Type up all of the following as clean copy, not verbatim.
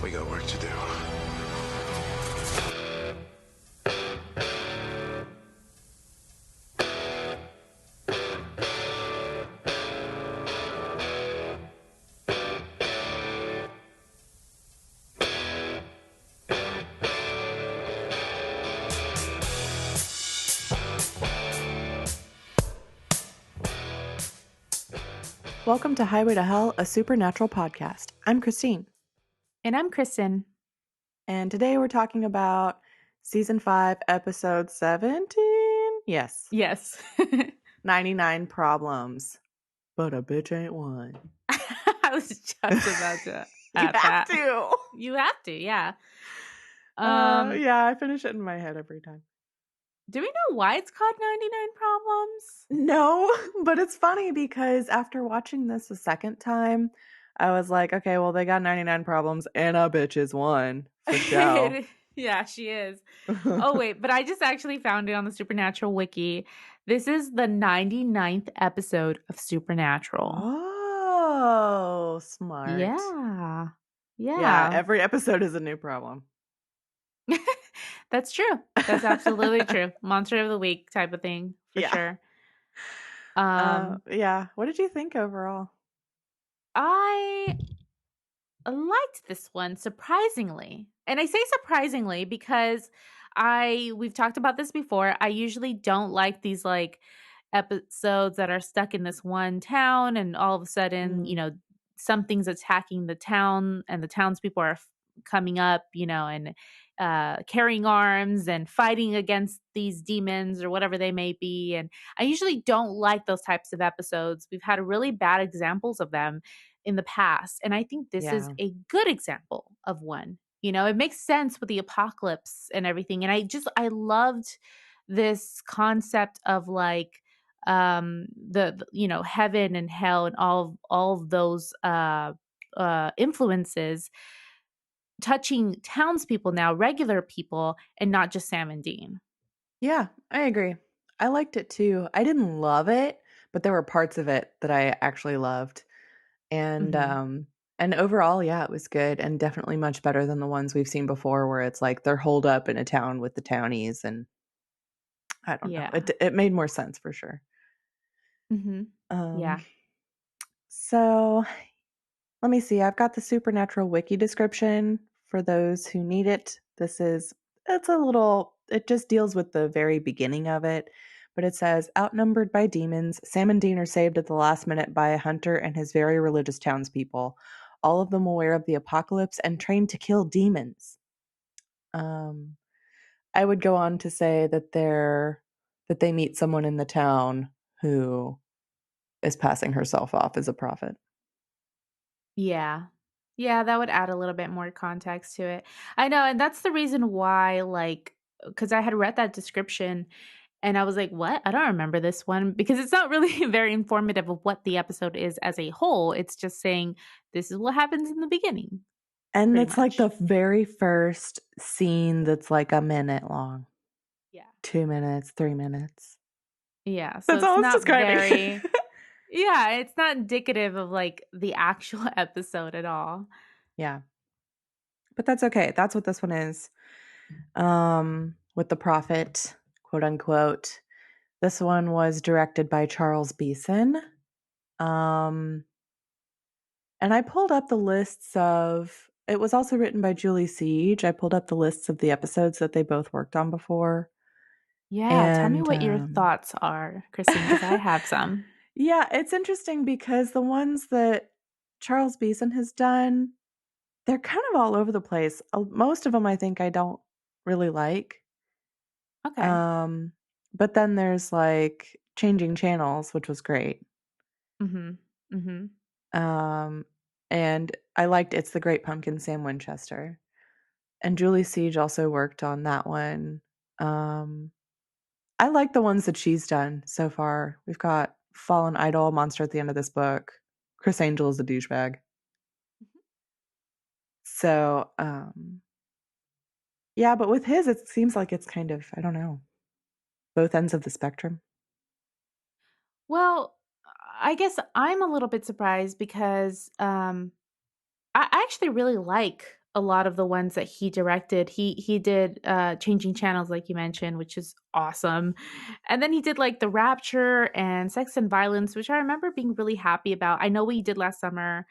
We got work to do. Welcome to Highway to Hell, a supernatural podcast. I'm Christine, And I'm Kristen. and today we're talking about Season 5, Episode 17? Yes, Yes. 99 Problems, but a bitch ain't one. I was just about to You add have that. to! You have to, yeah. Um, Yeah, I finish it in my head every time. do we know why it's called 99 Problems? No, but it's funny because after watching this a second time, I was like, okay, well, they got 99 problems and a bitch is one, for show. Yeah, she is. Oh, wait, but I just actually found it on the Supernatural Wiki. This is the 99th episode of Supernatural. Oh, smart. Yeah. Yeah, Yeah. every episode is a new problem. That's true. That's absolutely true. Monster of the week type of thing, for Yeah. sure. Um, Yeah. What did you think overall? I liked this one surprisingly. And I say surprisingly because we've talked about this before. I usually don't like these like episodes that are stuck in this one town and all of a sudden, Mm, something's attacking the town and the townspeople are coming up, and carrying arms and fighting against these demons or whatever they may be. And I usually don't like those types of episodes. We've had really bad examples of them in the past. And I think this is yeah. a good example of one. It makes sense with the apocalypse and everything. And I loved this concept of like heaven and hell and all of those influences touching townspeople now, regular people, and not just Sam and Dean. Yeah, I agree. I liked it too. I didn't love it, but there were parts of it that I actually loved. And Hmm. um and overall, yeah, it was good and definitely much better than the ones we've seen before where it's like they're holed up in a town with the townies and I don't know. Yeah. It made more sense for sure. Hmm. Um Yeah. so let me see. I've got the Supernatural wiki description for those who need it. It just deals with the very beginning of it. But it says, outnumbered by demons, Sam and Dean are saved at the last minute by a hunter and his very religious townspeople, all of them aware of the apocalypse and trained to kill demons. Um, I would go on to say that they meet someone in the town who is passing herself off as a prophet. Yeah. Yeah, that would add a little bit more context to it. I know, and that's the reason why, like, because I had read that description and I was like, what? I don't remember this one because it's not really very informative of what the episode is as a whole. It's just saying this is what happens in the beginning, And pretty it's like much. the very first scene that's like a minute long, Yeah. 2 minutes, 3 minutes. Yeah. So That's it's all it's not describing. very, yeah, it's not indicative of like the actual episode at all. Yeah. But that's okay. That's what this one is. With the prophet, quote unquote. This one was directed by Charles Beeson. Um, and I pulled up the lists of it was also written by Julie Siege. I pulled up the lists of the episodes that they both worked on before. Yeah. Tell me And what your thoughts are, Christine, because I have some. yeah, it's interesting because the ones that Charles Beeson has done, they're kind of all over the place. Most of them I think I don't really like. Okay. Um, but then there's like Changing Channels, which was great. Mm-hmm. Mm-hmm. Um, and I liked It's the Great Pumpkin, Sam Winchester. And Julie Siege also worked on that one. Um, I like the ones that she's done so far. We've got Fallen Idol, Monster at the End of This Book. Chris Angel is a douchebag. So, yeah, but with his, it seems like it's kind of, I don't know, both ends of the spectrum. Well, I guess I'm a little bit surprised because I actually really like a lot of the ones that he directed. He did Changing Channels, like you mentioned, which is awesome. And then he did like The Rapture and Sex and Violence, which I remember being really happy about. I know what he did last summer.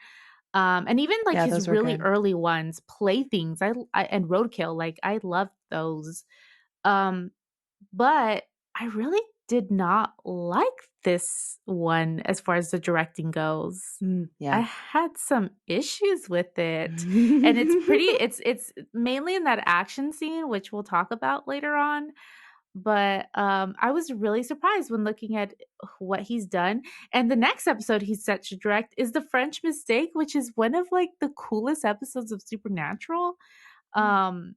And even like Yeah, his those were really good. early ones, Playthings, and Roadkill, like I loved those. Um, but I really did not like this one as far as the directing goes. I Yeah. had some issues with it. And it's mainly in that action scene, which we'll talk about later on. But I was really surprised when looking at what he's done. And the next episode he's set to direct is The French Mistake, which is one of like the coolest episodes of Supernatural. Um,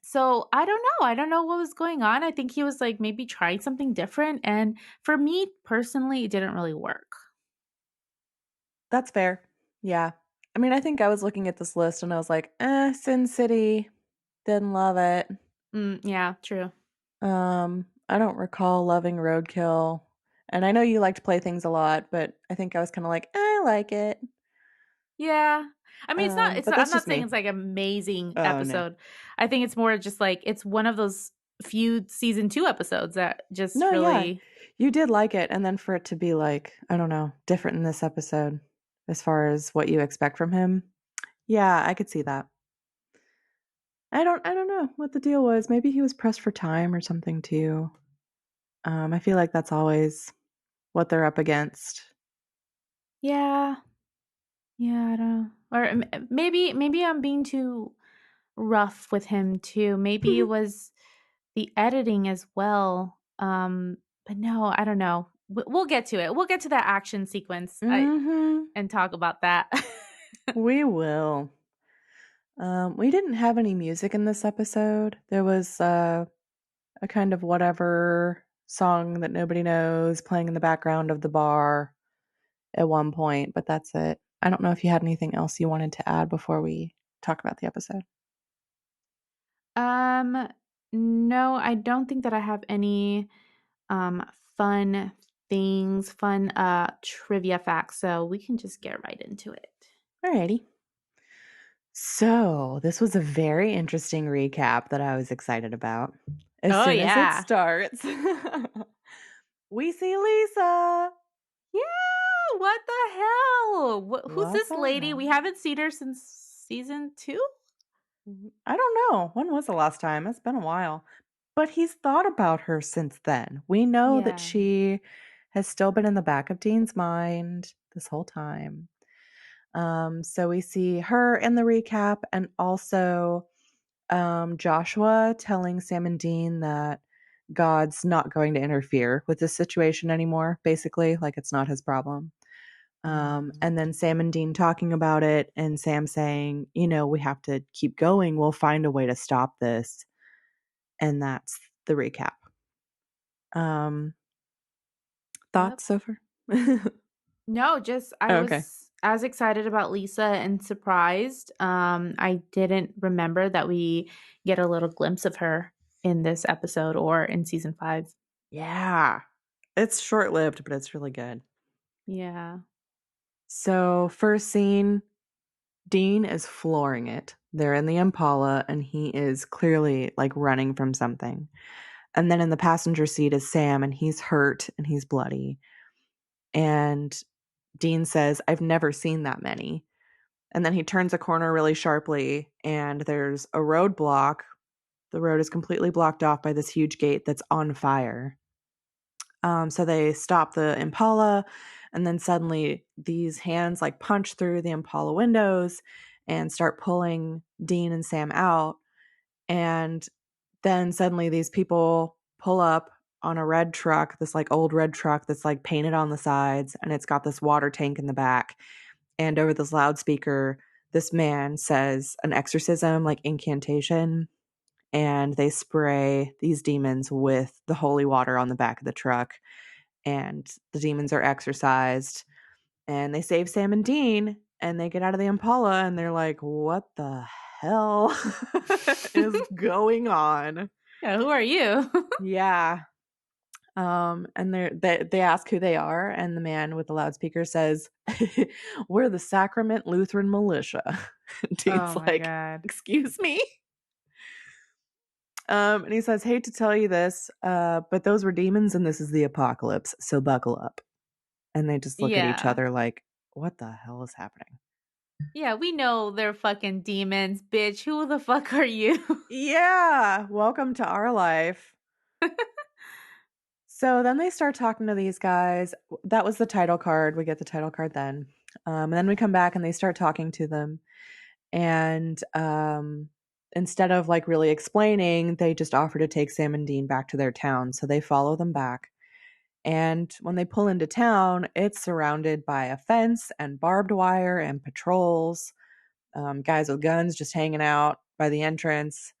so I don't know. I don't know what was going on. I think he was like maybe trying something different. And for me personally, it didn't really work. That's fair. Yeah. I mean, I think I was looking at this list and I was like, Sin City, didn't love it. Yeah, true. I don't recall loving Roadkill. And I know you liked Playthings a lot, but I think I was kind of like, I like it. Yeah. I mean, But I'm that's not just saying me. it's like amazing Oh no. episode. I think it's more just like it's one of those few season 2 episodes that just No, yeah. really. You did like it, and then for it to be like, I don't know, different in this episode as far as what you expect from him. Yeah, I could see that. I don't know what the deal was. Maybe he was pressed for time or something too. I feel like that's always what they're up against. Yeah. Yeah, I don't know. Or maybe I'm being too rough with him too. Maybe it was the editing as well. But no, I don't know. We'll get to it. We'll get to that action sequence Mhm. and talk about that. We will. We didn't have any music in this episode. There was a kind of whatever song that nobody knows playing in the background of the bar at one point, but that's it. I don't know if you had anything else you wanted to add before we talk about the episode. um no, I don't think that I have any fun fun trivia facts, so we can just get right into it. Alrighty. So, this was a very interesting recap that I was excited about. As Oh soon as it yeah. starts, we see Lisa. Yeah, what the hell? Who's What this the lady? hell? We haven't seen her since season 2? I don't know. When was the last time? It's been a while. But he's thought about her since then. We know that Yeah. she has still been in the back of Dean's mind this whole time. So we see her in the recap and also Joshua telling Sam and Dean that God's not going to interfere with this situation anymore, basically, like it's not his problem. Mhm. And then Sam and Dean talking about it, and Sam saying, we have to keep going. We'll find a way to stop this. And that's the recap. Um, Yep. Thoughts so far? No, just I Okay. was as excited about Lisa and surprised. I didn't remember that we get a little glimpse of her in this episode or in season 5. Yeah. It's short lived, but it's really good. Yeah. So, first scene, Dean is flooring it. They're in the Impala, and he is clearly like running from something. And then in the passenger seat is Sam, and he's hurt and he's bloody. And Dean says, I've never seen that many. And then he turns a corner really sharply, and there's a roadblock. The road is completely blocked off by this huge gate that's on fire. So they stop the Impala, and then suddenly these hands like punch through the Impala windows and start pulling Dean and Sam out. And then suddenly these people pull up on a red truck, this like old red truck that's like painted on the sides, and it's got this water tank in the back. And over this loudspeaker, this man says an exorcism, like incantation, and they spray these demons with the holy water on the back of the truck. And the demons are exorcised, and they save Sam and Dean, and they get out of the Impala, and they're like, what the hell is going on? Yeah, who are you? Yeah. And they ask who they are, and the man with the loudspeaker says, "We're the Sacrament Lutheran Militia." Oh Dean's my like, god. "Excuse me?" And he says, "Hate to tell you this, but those were demons, and this is the apocalypse. So buckle up." And they just look at each Yeah. other like, "What the hell is happening?" Yeah, we know they're fucking demons, bitch. Who the fuck are you? Yeah, welcome to our life. So then they start talking to these guys. That was the title card. We get the title card then. And then we come back and they start talking to them. And instead of like really explaining, they just offer to take Sam and Dean back to their town. So they follow them back. And when they pull into town, it's surrounded by a fence and barbed wire and patrols, guys with guns just hanging out by the entrance.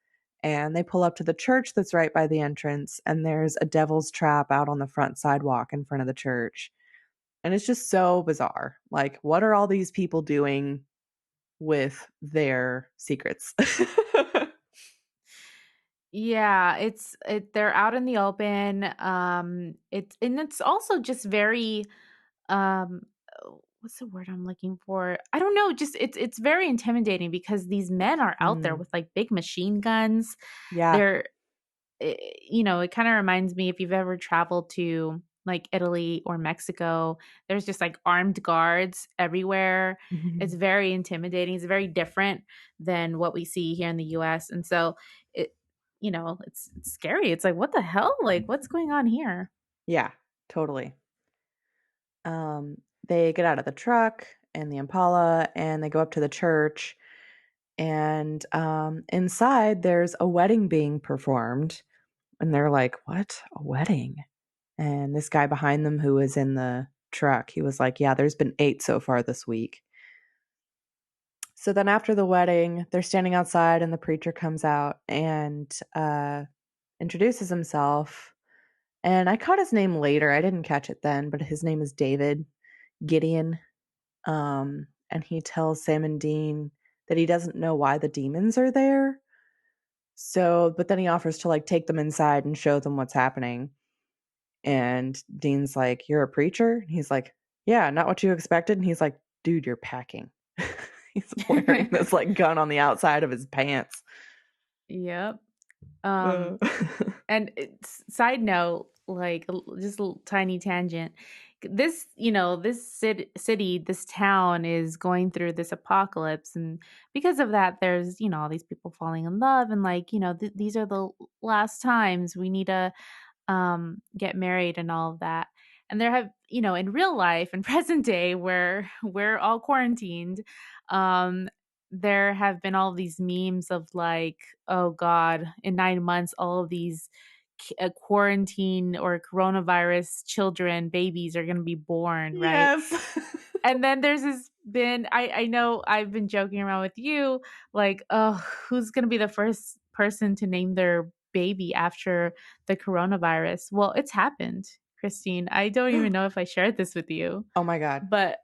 And they pull up to the church that's right by the entrance, and there's a devil's trap out on the front sidewalk in front of the church. And it's just so bizarre. Like, what are all these people doing with their secrets? Yeah, they're out in the open. It's also just very um what's the word I'm looking for? I don't know, just it's very intimidating because these men are out there Mm, with like big machine guns. yeah. They're it kind of reminds me if you've ever traveled to like Italy or Mexico, there's just like armed guards everywhere. It's Mhm. very intimidating. It's very different than what we see here in the US. And so it it's scary. It's like what the hell? Like what's going on here? Yeah, totally. They get out of the truck and the Impala and they go up to the church. And inside, there's a wedding being performed. And they're like, "What? A wedding?" And this guy behind them who was in the truck, he was like, "Yeah, there's been 8 so far this week." So then after the wedding, they're standing outside and the preacher comes out and introduces himself. And I caught his name later. I didn't catch it then, but his name is David Gideon. And he tells Sam and Dean that he doesn't know why the demons are there. So, but then he offers to like take them inside and show them what's happening. And Dean's like, "You're a preacher?" And he's like, "Yeah, not what you expected." And he's like, "Dude, you're packing." He's wearing this like gun on the outside of his pants. Yep. Uh. Um And side note, like just a little tiny tangent. This city, this town is going through this apocalypse, and because of that, there's all these people falling in love, and like these are the last times we need to get married and all of that. And there have, in real life and present day where we're all quarantined, um, there have been all these memes of like, oh God, in 9 months, all of these quarantine or coronavirus children, babies are going to be born, right? Yes. And then there's this been I know I've been joking around with you, like, oh, who's gonna be the first person to name their baby after the coronavirus? Well, it's happened, Christine. I don't even know if I shared this with you, Oh my god. but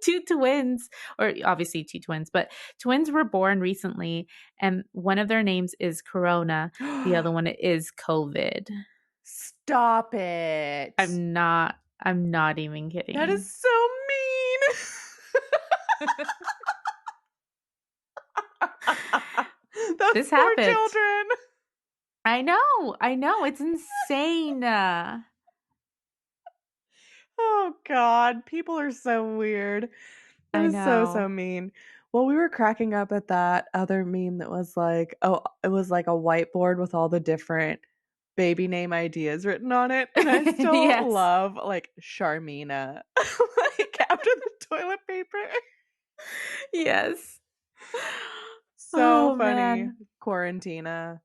two twins, or obviously two twins, but twins were born recently, and one of their names is Corona, the other one is COVID. Stop it. I'm not even That is kidding. so mean. Those This poor happened. children. I know, it's insane. Oh god, people are so weird. That I is so, so know. mean. Well, we were cracking up at that other meme that was like, oh, it was like a whiteboard with all the different baby name ideas written on it. And I still Yes. love like Charmina, like after the toilet paper. Yes. So Oh, funny. man. Quarantina.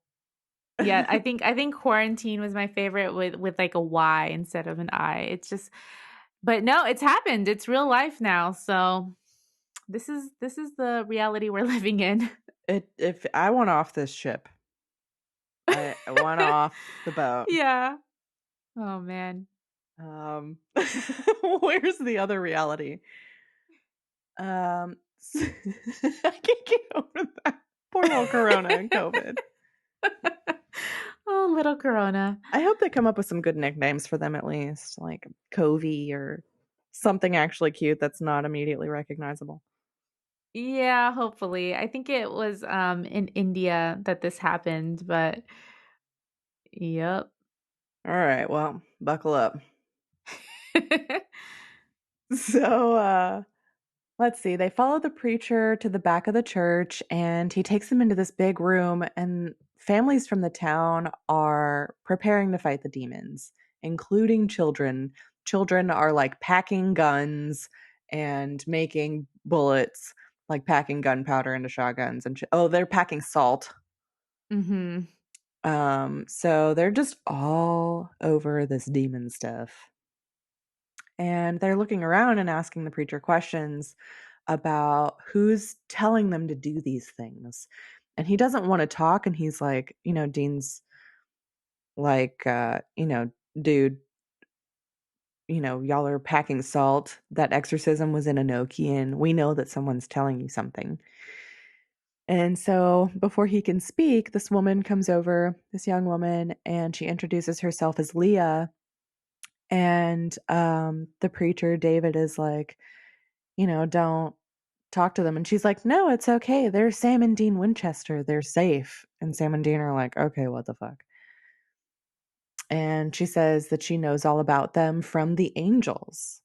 Yeah, I think quarantine was my favorite with, like, a Y instead of an I. It's just but no, it's happened. It's real life now, so this is the reality we're living in. If I want off this ship, I want off the boat. Yeah. Oh, man. Um, where's the other reality? I can't get over that. Poor little Corona and COVID. Oh, little Corona. I hope they come up with some good nicknames for them at least, like Covey or something actually cute that's not immediately recognizable. Yeah, hopefully. I think it was, in India that this happened, but yep. All right, well, buckle up. So, let's see. They follow the preacher to the back of the church and he takes them into this big room. And families from the town are preparing to fight the demons, including children. Children are like packing guns and making bullets, like packing gunpowder into shotguns and oh, they're packing salt. Mhm. So they're just all over this demon stuff. And they're looking around and asking the preacher questions about who's telling them to do these things. And he doesn't want to talk. And he's like, Dean's like, dude, y'all are packing salt. That exorcism was in Enochian. We know that someone's telling you something. And so before he can speak, this woman comes over, this young woman, and she introduces herself as Leah. And the preacher, David, is like, don't talk to them. And she's like, no, it's okay. They're Sam and Dean Winchester. They're safe. And Sam and Dean are like, okay, what the fuck? And she says that she knows all about them from the angels.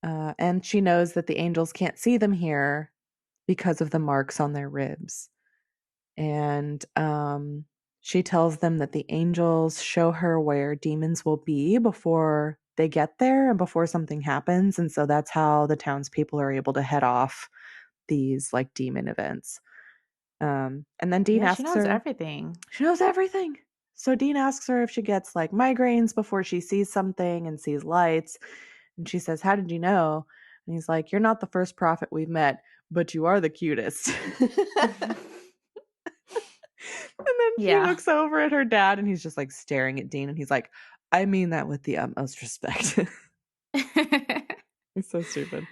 And she knows that the angels can't see them here because of the marks on their ribs. And she tells them that the angels show her where demons will be before they get there and before something happens. And so that's how the townspeople are able to head off these like demon events. And then Dean Yeah, she asks knows her, everything. she knows everything. So Dean asks her if she gets like migraines before she sees something and sees lights. And she says, how did you know? And he's like, you're not the first prophet we've met, but you are the cutest. And then she Yeah. looks over at her dad and he's just like staring at Dean and he's like, I mean that with the utmost respect. It's so stupid.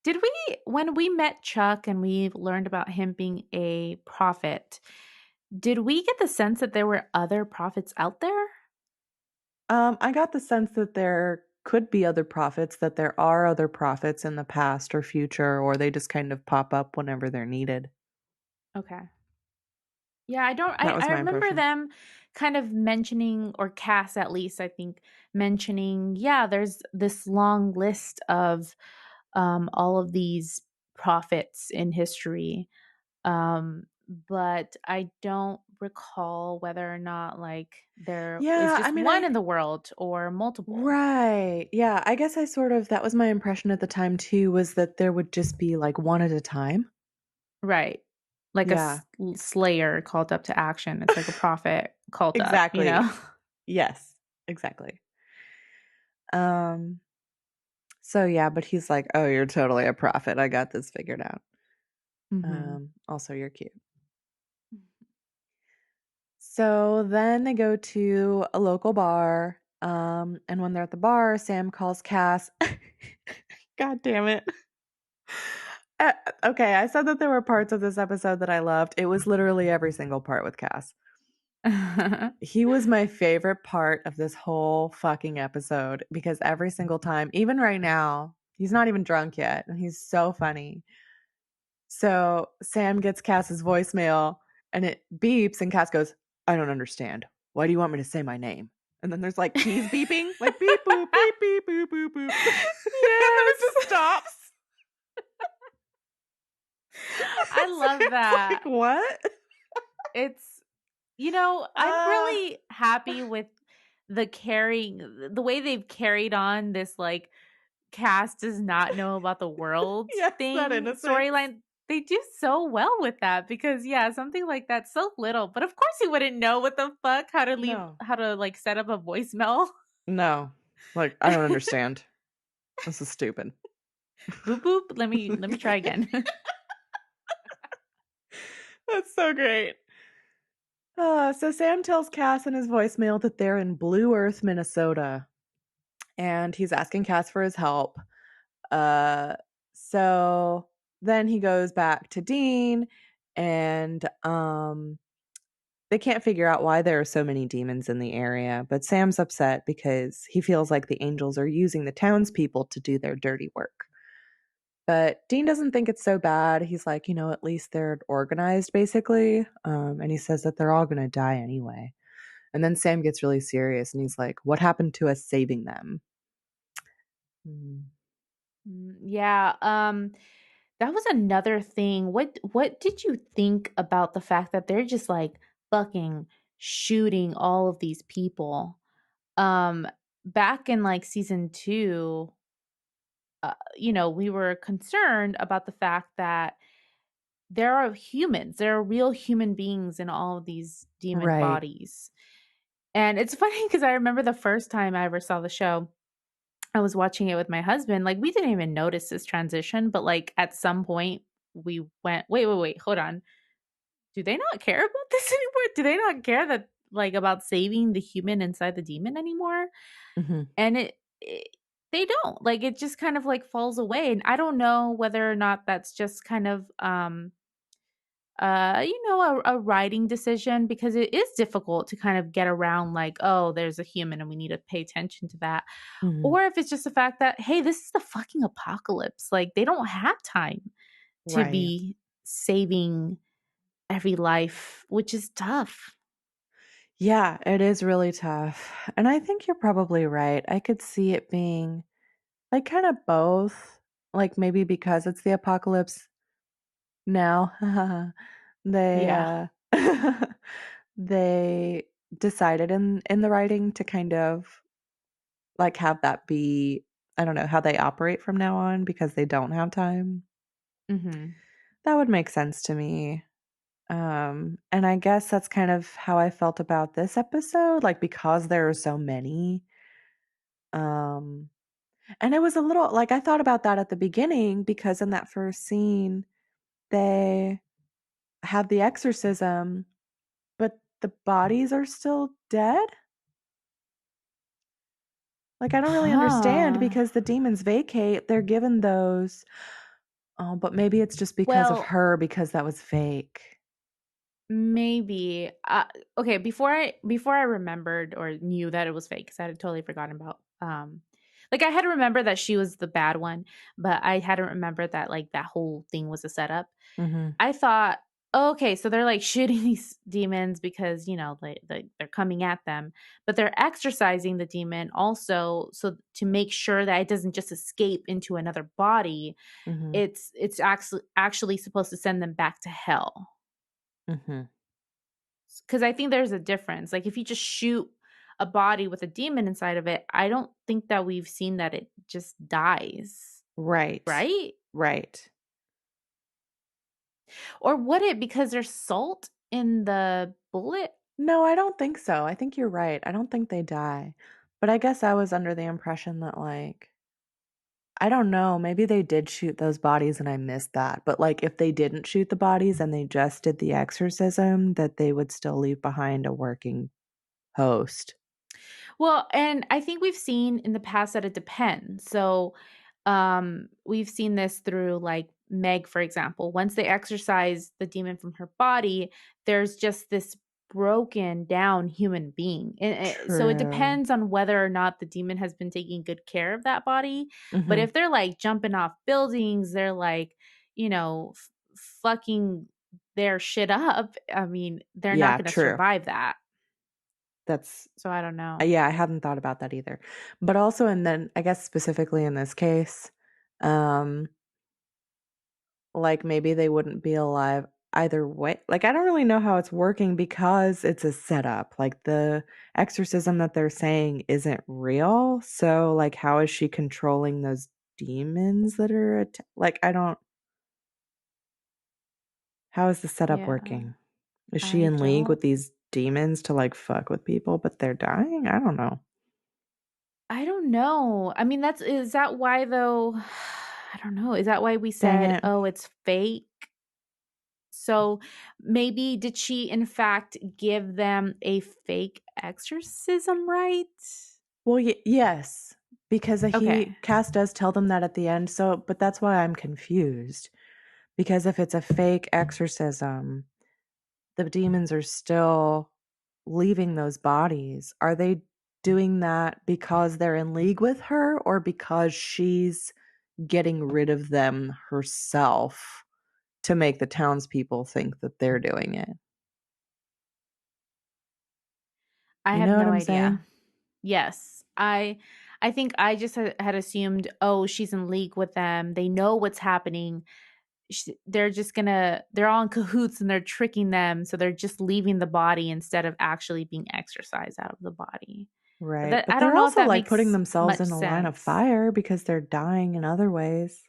Did we when we met Chuck and we learned about him being a prophet, did we get the sense that there were other prophets out there? I got the sense that there could be other prophets, that there are other prophets in the past or future, or they just kind of pop up whenever they're needed. Okay. Yeah, I don't That I was my remember impression. them kind of mentioning, or Cass at least, I think, mentioning, yeah, there's this long list of all of these prophets in history. But I don't recall whether or not like there is Yeah, I just mean, one in the world or multiple. right. Yeah, I guess that was my impression at the time too, was that there would just be like one at a time. Right. Like a Yeah, slayer called up to action. It's like a prophet called up, you exactly. know? Yes, exactly. Um, so yeah, but he's like, oh, you're totally a prophet. I got this figured out. Mhm. Also, you're cute. So then they go to a local bar. And when they're at the bar, Sam calls Cass. God damn it. Uh, okay, I said that there were parts of this episode that I loved. It was literally every single part with Cass. He was my favorite part of this whole fucking episode because every single time, even right now, he's not even drunk yet, and he's so funny. So Sam gets Cass's voicemail and it beeps, and Cass goes, I don't understand. Why do you want me to say my name? And then there's like keys beeping, like beep boop, beep beep boop boop boop. And then it Yes. just stops. I So love it's like, that. what? It's I'm Uh really happy with the way they've carried on this, like, Cass does not know about the world yes, that thing innocence. storyline. They do so well with that because, yeah, something like that, so little, but of course he wouldn't know what the fuck, No. how to, like, set up a voicemail. No. Like, I don't understand. This is stupid. Boop boop, let me try again. That's so great. So Sam tells Cass in his voicemail that they're in Blue Earth, Minnesota, and he's asking Cass for his help. Uh, so then he goes back to Dean and They can't figure out why there are so many demons in the area, but Sam's upset because he feels like the angels are using the townspeople to do their dirty work. But Dean doesn't think it's so bad. He's like, at least they're organized, basically. And he says that they're all going to die anyway. And then Sam gets really serious and he's like, what happened to us saving them? Mm. Yeah, that was another thing. What did you think about the fact that they're just like fucking shooting all of these people? Um Back in like season 2, we were concerned about the fact that there are humans, there are real human beings in all of these demon Right. bodies. And it's funny because I remember the first time I ever saw the show, I was watching it with my husband. Like, we didn't even notice this transition, but like at some point we went, wait, wait, wait, hold on. Do they not care about this anymore? Do they not care that like about saving the human inside the demon anymore? Hmm. And it they don't. Like, it just kind of like falls away. And I don't know whether or not that's just kind of a writing decision, because it is difficult to kind of get around like, oh, there's a human and we need to pay attention to that. Hmm. Or if it's just the fact that, hey, this is the fucking apocalypse. Like, they don't have time to Right. be saving every life, which is tough. Yeah, it is really tough. And I think you're probably right. I could see it being like kind of both. Like maybe because it's the apocalypse now. They Yeah. they decided in the writing to kind of like have that be, I don't know, how they operate from now on because they don't have time. Hmm. That would make sense to me. And I guess that's kind of how I felt about this episode, like because there are so many. Um, and it was a little like I thought about that at the beginning because in that first scene, they have the exorcism, but the bodies are still dead. Like I don't really understand Huh. because the demons vacate, they're given those. Oh, but maybe it's just because of Well, her because that was fake. maybe. Okay, before I remembered or knew that it was fake, because I had totally forgotten about like, I had remembered that she was the bad one, but I hadn't remembered that like that whole thing was a setup. Mhm. I thought, oh, okay, so they're like shooting these demons because, they're coming at them, but they're exercising the demon also, so to make sure that it doesn't just escape into another body. Mhm. It's actually supposed to send them back to hell. Mhm. Because I think there's a difference. Like, if you just shoot a body with a demon inside of it, I don't think that we've seen that it just dies, Right. right? Right. Or would it, because there's salt in the bullet? No, I don't think so. I think you're right. I don't think they die. But I guess I was under the impression that, like, I don't know, maybe they did shoot those bodies and I missed that. But, like, if they didn't shoot the bodies and they just did the exorcism, that they would still leave behind a working host. Well, and I think we've seen in the past that it depends. So, we've seen this through like Meg, for example. Once they exorcise the demon from her body, there's just this broken down human being. So it True. depends on whether or not the demon has been taking good care of that body. But Mhm. if they're like jumping off buildings, they're like, fucking their shit up. I mean, they're not Yeah, going to true. survive that. That's So I don't know. yeah, I hadn't thought about that either. But also and then I guess specifically in this case, um, like maybe they wouldn't be alive either way. Like I don't really know how it's working because it's a setup. Like the exorcism that they're saying isn't real. So like how is she controlling those demons that are like I don't how is the setup Yeah. working? Is she I in league don't with these demons to like fuck with people but they're dying? I don't know. I don't know. I mean, is that why though? I don't know. Is that why we Dang said, it. "Oh, it's fake"? So maybe did she in fact give them a fake exorcism, right? Well, yes, because Okay. Cass does tell them that at the end. So, but that's why I'm confused. Because if it's a fake exorcism, the demons are still leaving those bodies. Are they doing that because they're in league with her or because she's getting rid of them herself to make the townspeople think that they're doing it? I You have know what no I'm saying? idea. Yes. I think I just had assumed, "Oh, she's in league with them. They know what's happening. They're just gonna they're all in cahoots and they're tricking them, so they're just leaving the body instead of actually being exorcised out of the body." But Right. that But I they're don't know if also that like putting makes themselves much in a line of sense. fire because they're dying in other ways.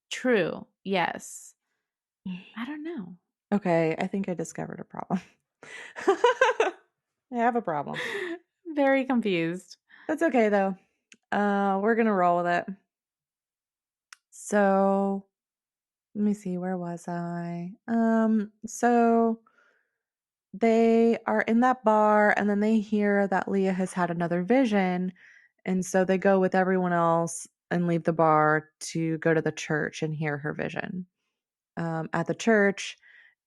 True. Yes. I don't know. Okay, I think I discovered a problem. I have a problem. Very confused. That's okay though. We're gonna roll with it. So let me see, where was I? So they are in that bar and then they hear that Leah has had another vision. And so they go with everyone else and leave the bar to go to the church and hear her vision. At the church,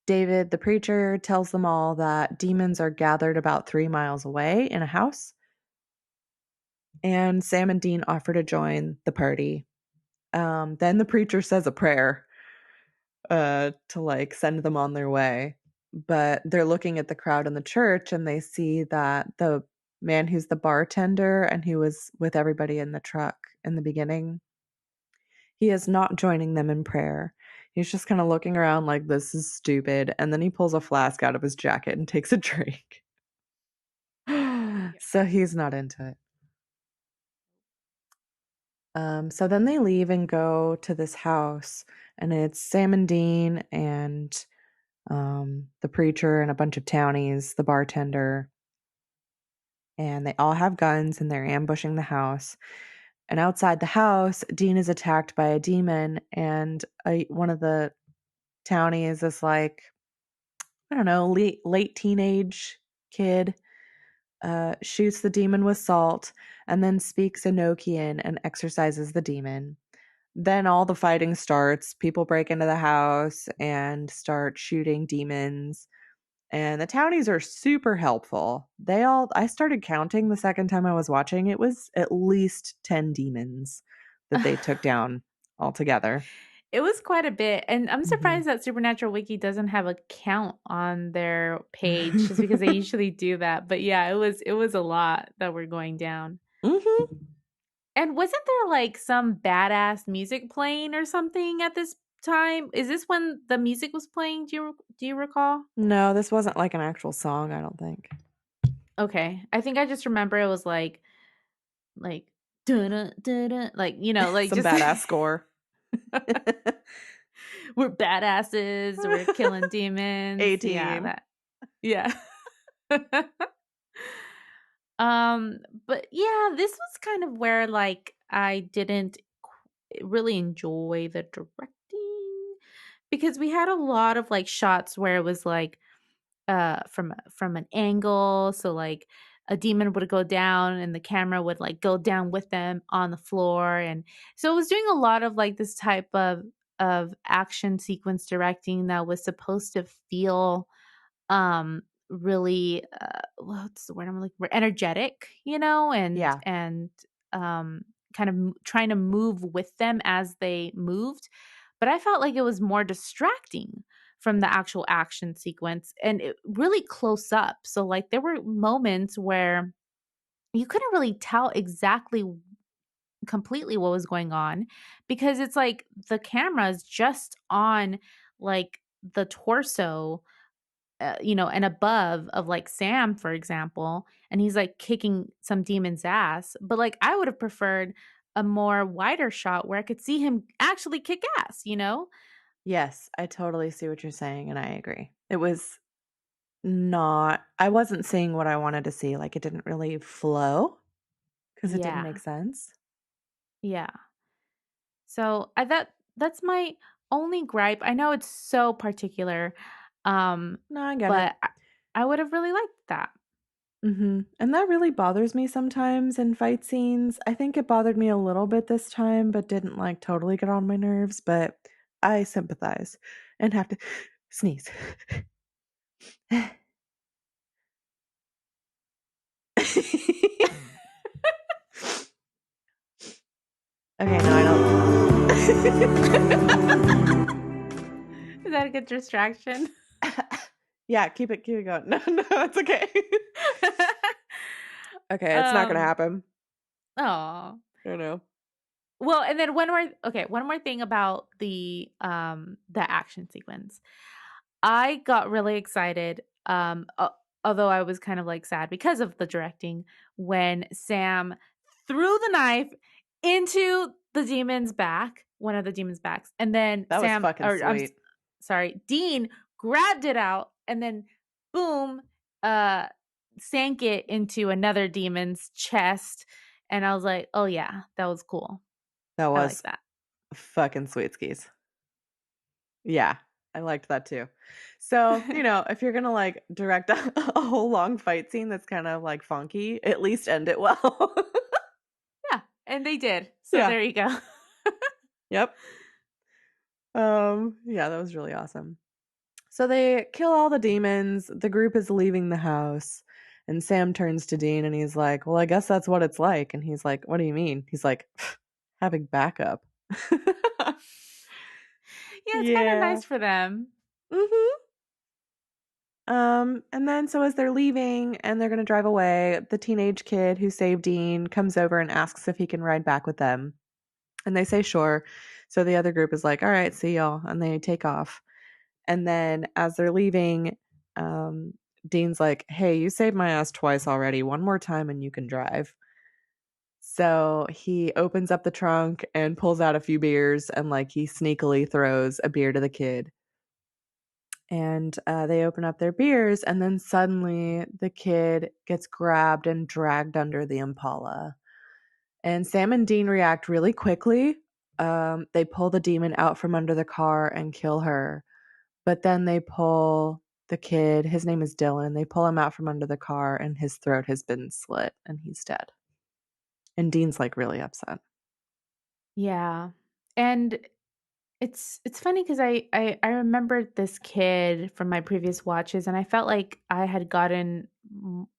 David, the preacher, tells them all that demons are gathered about 3 miles away in a house. And Sam and Dean offer to join the party. Then the preacher says a prayer to like send them on their way. But they're looking at the crowd in the church and they see that the man who's the bartender and who was with everybody in the truck in the beginning, he is not joining them in prayer. He's just kind of looking around like this is stupid. And then he pulls a flask out of his jacket and takes a drink. Yeah. So he's not into it. So then they leave and go to this house, and it's Sam and Dean and the preacher and a bunch of townies, the bartender, and they all have guns and they're ambushing the house. And outside the house, Dean is attacked by a demon, and one of the townies is like, I don't know, late teenage kid, shoots the demon with salt, and then speaks Enochian and exorcises the demon. Then all the fighting starts. People break into the house and start shooting demons. And the townies are super helpful. I started counting the second time I was watching. It was at least 10 demons that they took down altogether. It was quite a bit, and I'm Hmm. surprised that Supernatural Wiki doesn't have a count on their page just because they usually do that. But yeah, it was a lot that were going down. Hmm. And wasn't there like some badass music playing or something at this time? Is this when the music was playing? Do you recall? No, this wasn't like an actual song, I don't think. Okay. I think I just remember it was like dun dun like like Some just badass score. we're badasses, we're killing demons. A Yeah, team. that. Yeah. Um, but yeah, this was kind of where like I didn't really enjoy the directing because we had a lot of like shots where it was like from an angle, so like a demon would go down and the camera would like go down with them on the floor, and so it was doing a lot of like this type of action sequence directing that was supposed to feel really what's the word I'm looking for, energetic, Yeah. and um kind of trying to move with them as they moved, but I felt like it was more distracting from the actual action sequence and really close up, so like there were moments where you couldn't really tell exactly completely what was going on because it's like the camera is just on like the torso, and above of like Sam, for example, and he's like kicking some demon's ass. But like I would have preferred a more wider shot where I could see him actually kick ass. Yes, I totally see what you're saying, and I agree. It was not, I wasn't seeing what I wanted to see. Like, it didn't really flow because it didn't make Yeah. sense. Yeah. So that's my only gripe. I know it's so particular, um, No, I get it. but I would have really liked that. And that really bothers me sometimes in fight scenes. I think it bothered me a little bit this time, but didn't like totally get on my nerves. But I sympathize and have to sneeze. Okay, no, I Is that a good distraction? don't. Yeah, keep it going. No, no, it's okay. Okay, it's not gonna um, happen. oh. I know. Well, and then one more thing about the action sequence. I got really excited, although I was kind of like sad because of the directing when Sam threw the knife into the demon's back, one of the demon's backs, and then That was fucking sweet. sorry, Dean grabbed it out and then boom, uh sank it into another demon's chest, and I was like, "Oh yeah, that was cool. That I like was that." fucking sweet skis. Yeah, I liked that too. So, if you're gonna like direct a whole long fight scene that's kind of like funky, at least end it well. Yeah, and they did. So Yeah. there you go. Yep. Yeah, that was really awesome. So they kill all the demons. The group is leaving the house. And Sam turns to Dean and he's like, "Well, I guess that's what it's like." And he's like, "What do you mean?" He's like, "Having backup." Yeah, it's kinda Yeah. nice for them. Mhm. And then so as they're leaving and they're gonna drive away, the teenage kid who saved Dean comes over and asks if he can ride back with them. And they say sure. So the other group is like, "All right, see y'all," and they take off. And then as they're leaving, um, Dean's like, "Hey, you saved my ass twice already. One more time and you can drive." So he opens up the trunk and pulls out a few beers and like he sneakily throws a beer to the kid. And they open up their beers, and then suddenly the kid gets grabbed and dragged under the Impala. And Sam and Dean react really quickly. They pull the demon out from under the car and kill her. But then they pull the kid, his name is Dylan, they pull him out from under the car, and his throat has been slit, and he's dead. And Dean's like really upset. Yeah. And it's funny because I remembered this kid from my previous watches, and I felt like I had gotten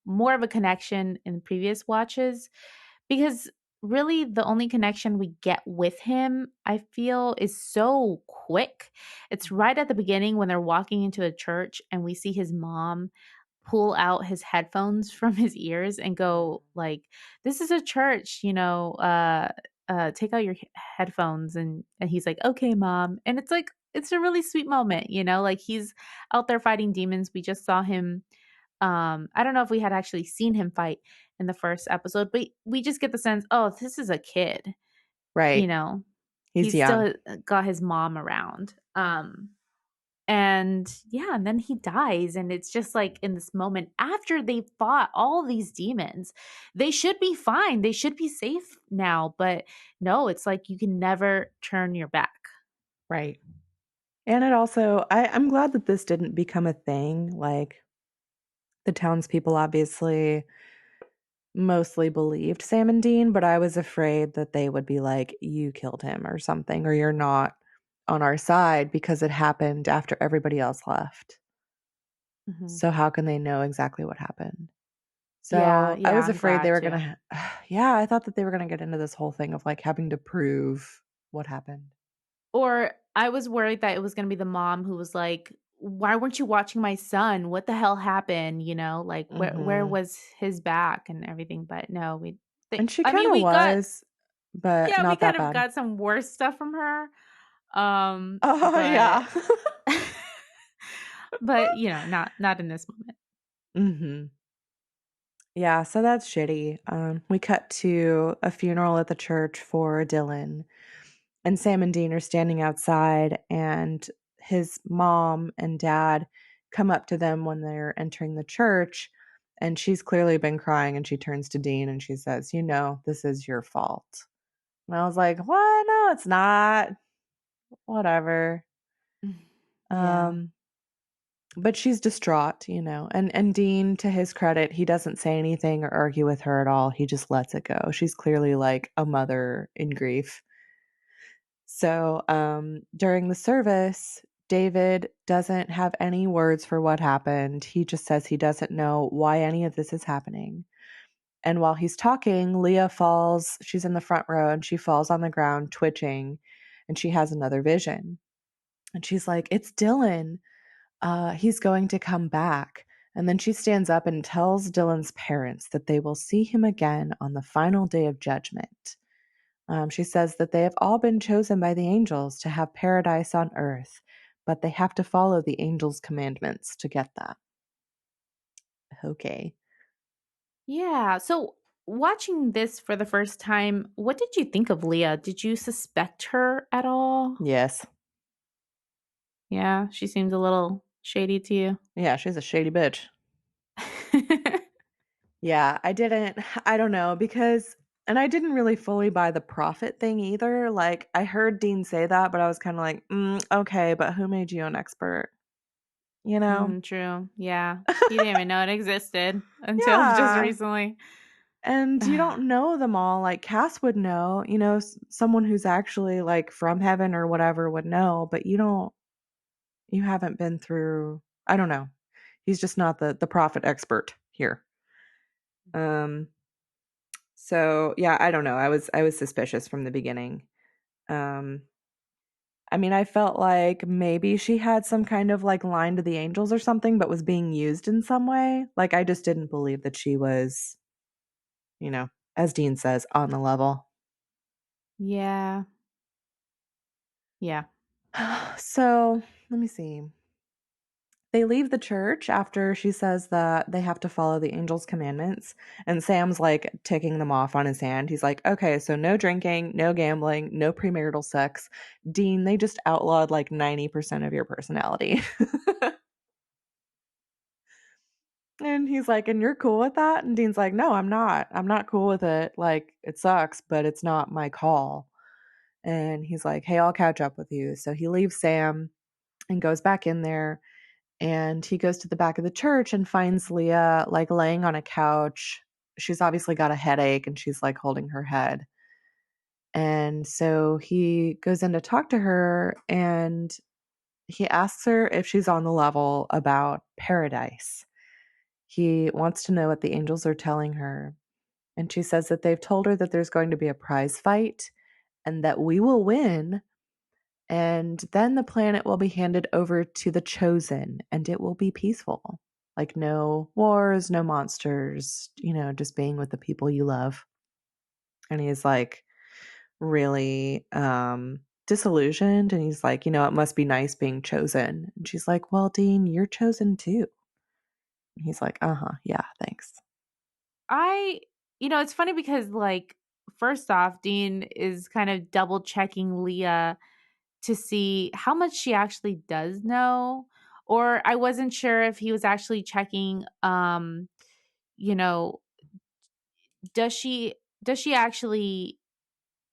more of a connection in previous watches because really the only connection we get with him, I feel, is so quick. It's Mhm. right at the beginning when they're walking into a church and we see his mom pull out his headphones from his ears and Yeah. go like, "This is a church, take out your headphones," and he's like, "Okay, mom." And it's like it's a really sweet moment, like he's out there fighting demons. We just saw him. I don't know if we had actually seen him fight in the first episode, but we just get the sense, oh, this is a kid, you Right. know. He's He's young. still got his mom around. And yeah, and then he dies. And it's just like in this moment after they fought all these demons, they should be fine. They should be safe now. But no, it's like you can never turn your back. Right. And it also, I'm glad that this didn't become a thing. Like, the townspeople obviously mostly believed Sam and Dean, but I was afraid that they would be like, "You killed him," or something, or "You're not on our side," because it happened after everybody else left. Mhm. So how can they know exactly what happened? Yeah, So I yeah, was I'm afraid they glad were too. gonna, yeah, I thought that they were gonna get into this whole thing of like having to prove what happened. Or I was worried that it was gonna be the mom who was like, "Why weren't you watching my son? What the hell happened?" Like, where Hmm. was his back and everything, but no, And she I kind mean, of we got was, but yeah, we not kind that of bad. got some worse stuff from her, Oh but yeah. but, not in this moment. Hmm. Yeah, so that's shitty. We cut to a funeral at the church for Dylan, and Sam and Dean are standing outside, and his mom and dad come up to them when they're entering the church, and she's clearly been crying, and she turns to Dean and she says, "This is your fault." And I was like, "What? No, it's not. Whatever." Yeah. Um, but she's distraught. And Dean, to his credit, he doesn't say anything or argue with her at all. He just lets it go. She's clearly like a mother in grief. So, during the service, David doesn't have any words for what happened. He just says he doesn't know why any of this is happening. And while he's talking, Leah falls. She's in the front row and she falls on the ground, twitching, and she has another vision. And she's like, "It's Dylan. He's going to come back." And then she stands up and tells Dylan's parents that they will see him again on the final day of judgment. She says that they have all been chosen by the angels to have paradise on earth, but they have to follow the angels' commandments to get that. Okay. Yeah. So watching this for the first time, what did you think of Leah? Did you suspect her at all? Yes. Yeah, she seems a little shady to you. Yeah, she's a shady bitch. Yeah, I didn't, I don't know, because, and I didn't really fully buy the prophet thing either. Like, I heard Dean say that, but I was kind of like, okay, but who made you an expert? You know? True. Yeah. He didn't even know it existed until just Yeah. recently. And you don't know them all. Like, Cass would know, someone who's actually like from heaven or whatever would know, but you haven't been through, I don't know. He's just not the prophet expert here. Um, so yeah, I don't know. I was suspicious from the beginning. Um, I mean, I felt like maybe she had some kind of like line to the angels or something, but was being used in some way. Like, I just didn't believe that she was, you know, as Dean says, on the level. Yeah. Yeah. So let me see. They leave the church after she says that they have to follow the angel's commandments. And Sam's like ticking them off on his hand. He's like, okay, so no drinking, no gambling, no premarital sex. Dean, they just outlawed like 90% of your personality. And he's like, and you're cool with that? And Dean's like, no, I'm not. I'm not cool with it. Like, it sucks, but it's not my call. And he's like, hey, I'll catch up with you. So he leaves Sam and goes back in there. And he goes to the back of the church and finds Leah like laying on a couch. She's obviously got a headache and she's like holding her head. And so he goes in to talk to her and he asks her if she's on the level about paradise. He wants to know what the angels are telling her. And she says that they've told her that there's going to be a prize fight and that we will win. And then the planet will be handed over to the chosen and it will be peaceful. Like, no wars, no monsters, just being with the people you love. And he's like really disillusioned. And he's like, it must be nice being chosen. And she's like, well, Dean, you're chosen too. And he's like, uh huh, yeah, thanks. I it's funny because like first off, Dean is kind of double checking Leah to see how much she actually does know. Or I wasn't sure if he was actually checking you know, does she actually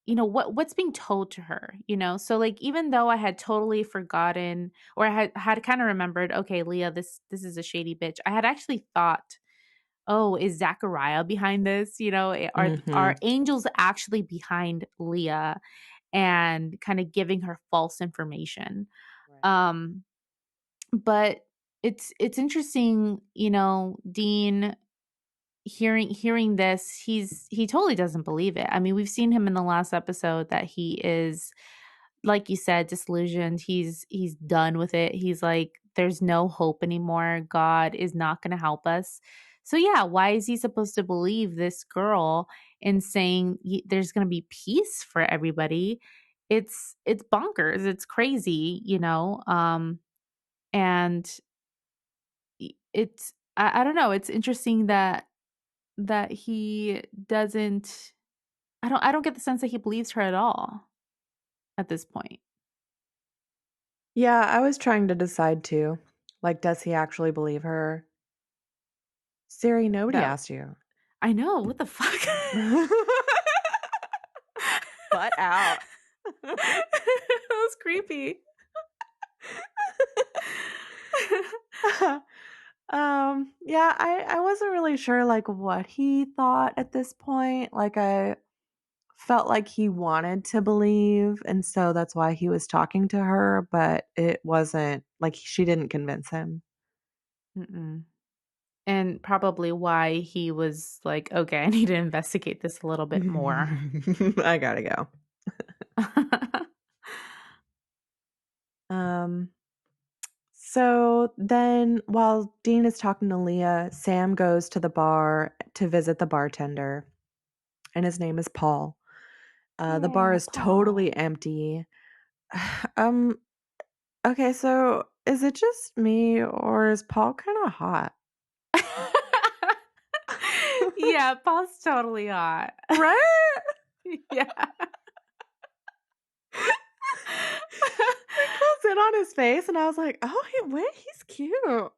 what's being told to her, so like even though I had totally forgotten or I had kind of remembered, okay, Leah, this is a shady bitch, I had actually thought, oh, is Zachariah behind this, are Mm-hmm. angels actually behind Leah and kind of giving her false information. Right. um but it's interesting, Dean hearing this, he totally doesn't believe it. I mean, we've seen him in the last episode that he is, like you said, disillusioned. He's done with it. He's like, there's no hope anymore. God is not going to help us. So yeah, why is he supposed to believe this girl in saying there's going to be peace for everybody? It's bonkers. It's crazy, and it's I don't know. It's interesting that he doesn't I don't get the sense that he believes her at all at this point. Yeah, I was trying to decide too. Like, does he actually believe her? Siri, nobody That asked you. I know, what the fuck? Butt out. That was creepy. Yeah, I wasn't really sure like what he thought at this point. Like, I felt like he wanted to believe, and so that's why he was talking to her, but it wasn't like she didn't convince him. Mm-mm. And probably why he was like, "Okay, I need to investigate this a little bit more." I gotta go. Um, so then while Dean is talking to Leah, Sam goes to the bar to visit the bartender, and his name is Paul. The bar Oh, is totally Paul. empty. Um, okay, so is it just me or is Paul kind of hot? Yeah, Paul's totally hot. Right? Yeah. He closed in on his face, and I was like, "Oh, wait, he's cute."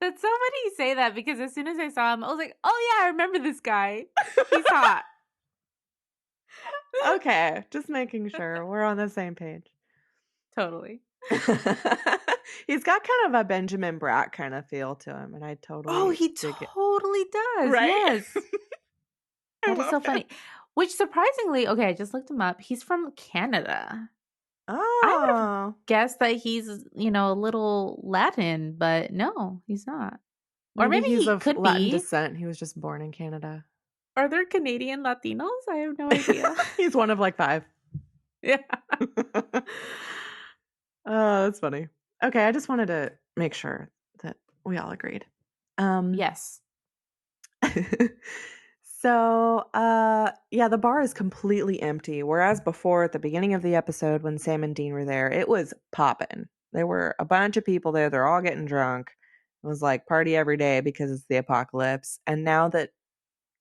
That's so funny you say that because as soon as I saw him, I was like, "Oh yeah, I remember this guy. He's hot." Okay, just making sure we're on the same page. Totally. He's got kind of a Benjamin Bratt kind of feel to him, and I Oh, totally he dig it. totally does. Right? Yes. I That is love so him. funny. Which surprisingly, okay, I just looked him up. He's from Canada. I would have Oh, guessed that he's, a little Latin, but no, he's not. Or maybe maybe he's he of could Latin be. descent. He was just born in Canada. Are there Canadian Latinos? I have no idea. He's one of like five. Yeah. Oh, that's funny. Okay, I just wanted to make sure that we all agreed. Um, Yes. yeah, the bar is completely empty. Whereas before, at the beginning of the episode, when Sam and Dean were there, it was popping. There were a bunch of people there. They're all getting drunk. It was like party every day because it's the apocalypse. And now that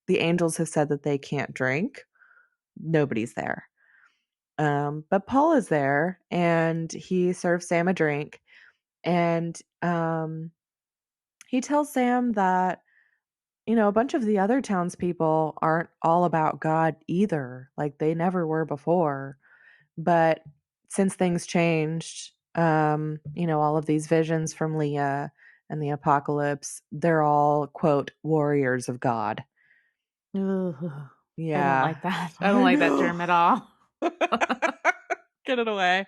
the angels have said that they can't drink, nobody's there. But Paul is there, and he serves Sam a drink, and he tells Sam that a bunch of the other townspeople aren't all about God either. Like they never were before. But since things changed, all of these visions from Leah and the apocalypse, they're all, quote, warriors of God. Ugh, I don't Yeah. like that. I don't I like that know. term at all. Get it away.